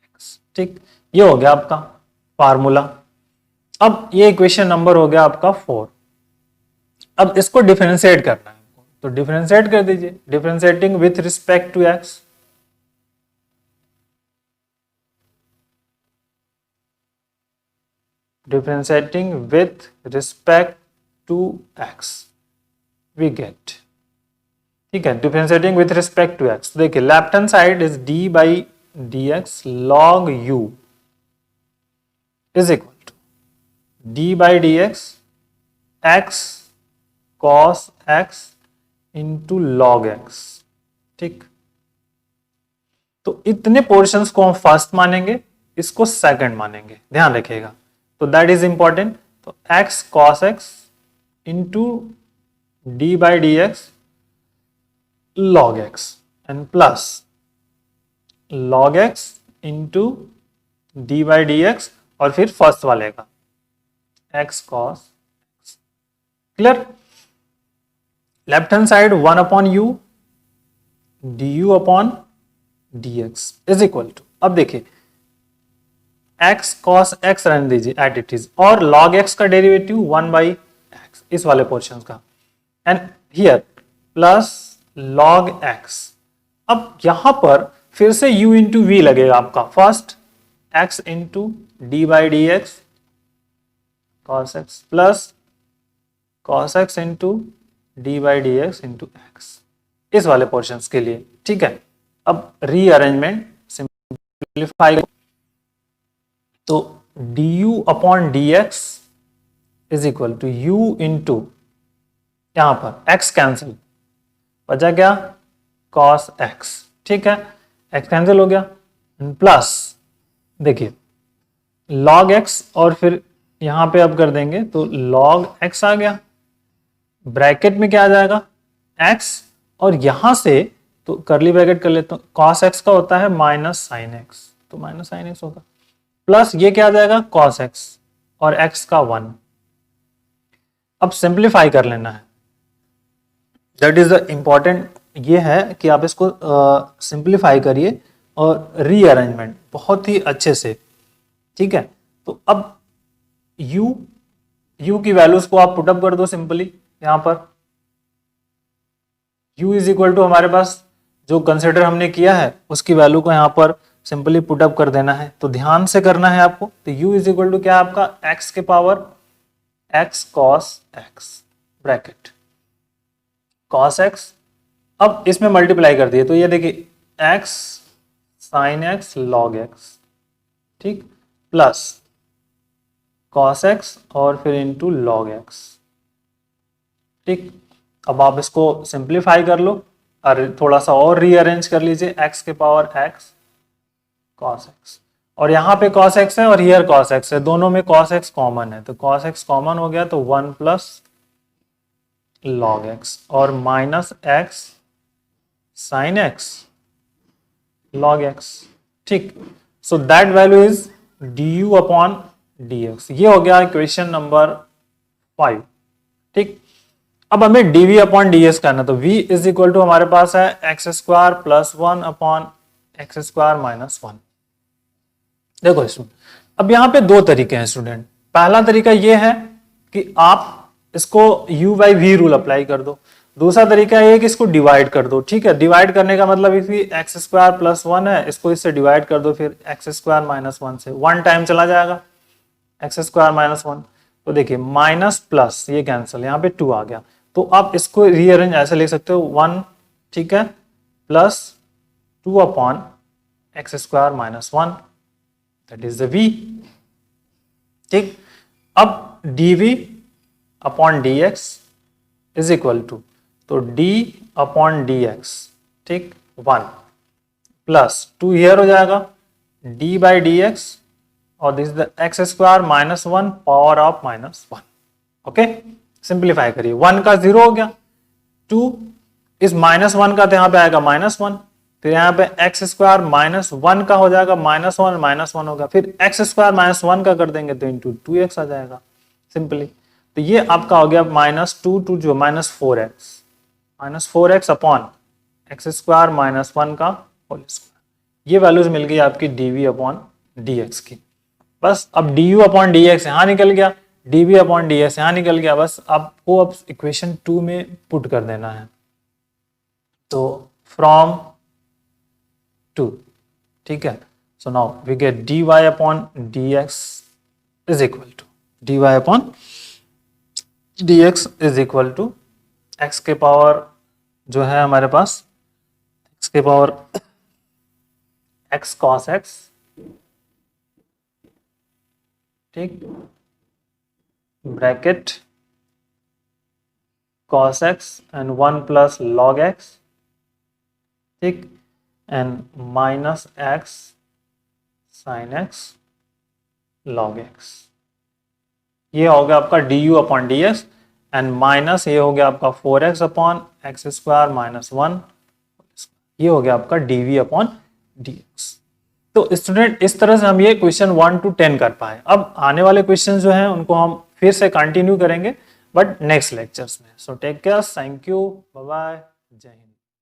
S1: x। ठीक, ये हो गया आपका फार्मूला। अब ये इक्वेशन नंबर हो गया आपका 4। अब इसको डिफरेंशिएट करना है, तो डिफरेंशिएट कर दीजिए, differentiating with respect to x। Differentiating with respect to x we get. ठीक है, differentiating with respect to x, देखिए left hand side is d by dx log u is equal to d by dx x cos x into log x। ठीक, तो इतने portions को हम first मानेंगे, इसको सेकंड मानेंगे, ध्यान रखिएगा। तो दैट इज इंपॉर्टेंट। तो x cos x into d by dx log x and plus log x into d by dx और फिर फर्स्ट वाले का x cos x। क्लियर? Left hand side 1 upon u du upon dx is equal to, अब देखिए x cos x रहने दीजिए at it is, और log x का डेरिवेटिव 1 बाई x, इस वाले पोर्शन का, and here plus log x। अब यहां पर फिर से u इंटू वी लगेगा आपका, first x into d by D x cos x plus cos x into d by D x into x, इस वाले पोर्शंस के लिए। ठीक है, अब रीअरेंजमेंट सिंप्लीफाई, तो du upon D x is equal to u into, यहां पर x कैंसिल, बचा क्या cos x। ठीक है, x कैंसिल हो गया, प्लस देखिए log x, और फिर यहां पे अब कर देंगे तो log x आ गया, ब्रैकेट में क्या आ जाएगा x, और यहां से तो करली ब्रैकेट कर लेता हूं, cos x का होता है माइनस साइन x, तो माइनस साइन x होगा, प्लस ये क्या आ जाएगा cos x, और x का 1। अब सिंप्लीफाई कर लेना है, दैट इज द इंपॉर्टेंट, ये है कि आप इसको सिंप्लीफाई करिए और रीअरेंजमेंट बहुत ही अच्छे से। ठीक है, तो अब u की वैल्यूज को आप पुटअप कर दो सिंपली, यहां पर u इज इक्वल टू हमारे पास जो कंसिडर हमने किया है उसकी वैल्यू को यहां पर सिंपली पुटअप कर देना है, तो ध्यान से करना है आपको। तो u इज इक्वल टू क्या है आपका x के power x cos x, bracket cos x, अब इसमें मल्टीप्लाई कर दिए तो ये देखिए x sin x log x, ठीक, प्लस cos x और फिर इंटू log x। ठीक, अब आप इसको सिंप्लीफाई कर लो और थोड़ा सा और रीअरेंज कर लीजिए, x के पावर x cos x, और यहाँ पे cos x है और हियर cos x है, दोनों में cos x कॉमन है, तो cos x कॉमन हो गया तो 1 प्लस log x और minus x sin x log x। ठीक, so that value is du upon dx। ये हो गया इक्वेशन नंबर 5। ठीक, अब हमें dv अपॉन ds करना, तो v इज इक्वल टू हमारे पास है x square plus 1 upon x square minus 1। देखो स्टूडेंट, अब यहाँ पे दो तरीके हैं स्टूडेंट। पहला तरीका ये है कि आप इसको u by v rule apply कर दो, दूसरा तरीका ये है कि इसको डिवाइड कर दो। ठीक है, डिवाइड करने का मतलब इसी एक्स स्क्वायर प्लस 1 है, इसको इससे डिवाइड कर दो, फिर एक्स स्क्वायर माइनस 1 से 1 टाइम चला जाएगा एक्स स्क्वायर माइनस 1, तो देखिए माइनस प्लस ये कैंसिल, यहाँ पे 2 आ गया, तो आप इसको रीअरेंज ऐसे लिख सकते हो 1, ठीक है, plus 2 upon x square minus 1, that is the v। ठीक, अब dv upon dx is equal to, तो d अपॉन dx, ठीक, 1 प्लस 2 हियर हो जाएगा d बाई डी एक्स, और this the x square minus 1 power of minus 1। Okay, simplify करिए, 1 का 0 हो गया, 2 इस माइनस 1 का तो यहाँ पे आएगा माइनस 1, फिर यहाँ पे एक्स स्क्वायर माइनस 1 का हो जाएगा माइनस 1 माइनस 1 होगा, फिर एक्स स्क्वायर माइनस 1 का कर देंगे तो इंटू 2x आ जाएगा सिंपली। तो ये आपका हो गया माइनस 2 जो minus 4x upon x square minus 1 का होल स्क्वायर। ये वैल्यूज मिल गई आपकी dv अपॉन dx की। बस अब du अपॉन dx यहाँ निकल गया, dv अपॉन dx यहाँ निकल गया, बस आपको अब इक्वेशन 2 में पुट कर देना है, तो फ्रॉम 2, ठीक है, so now we get dy upon dx is equal to dy upon dx is equal to x के पावर जो है हमारे पास x के पावर x cos x, ठीक, bracket cos x and 1 plus log x, ठीक, and minus x sin x log x। ये हो गया आपका du upon dx and minus ये हो गया आपका 4x upon x square minus 1, ये हो गया आपका dv अपॉन dx। तो स्टूडेंट इस तरह से हम ये क्वेश्चन 1 to 10 कर पाए। अब आने वाले क्वेश्चन जो हैं उनको हम फिर से कंटिन्यू करेंगे बट नेक्स्ट लेक्चर्स में। So take care, thank you, bye bye.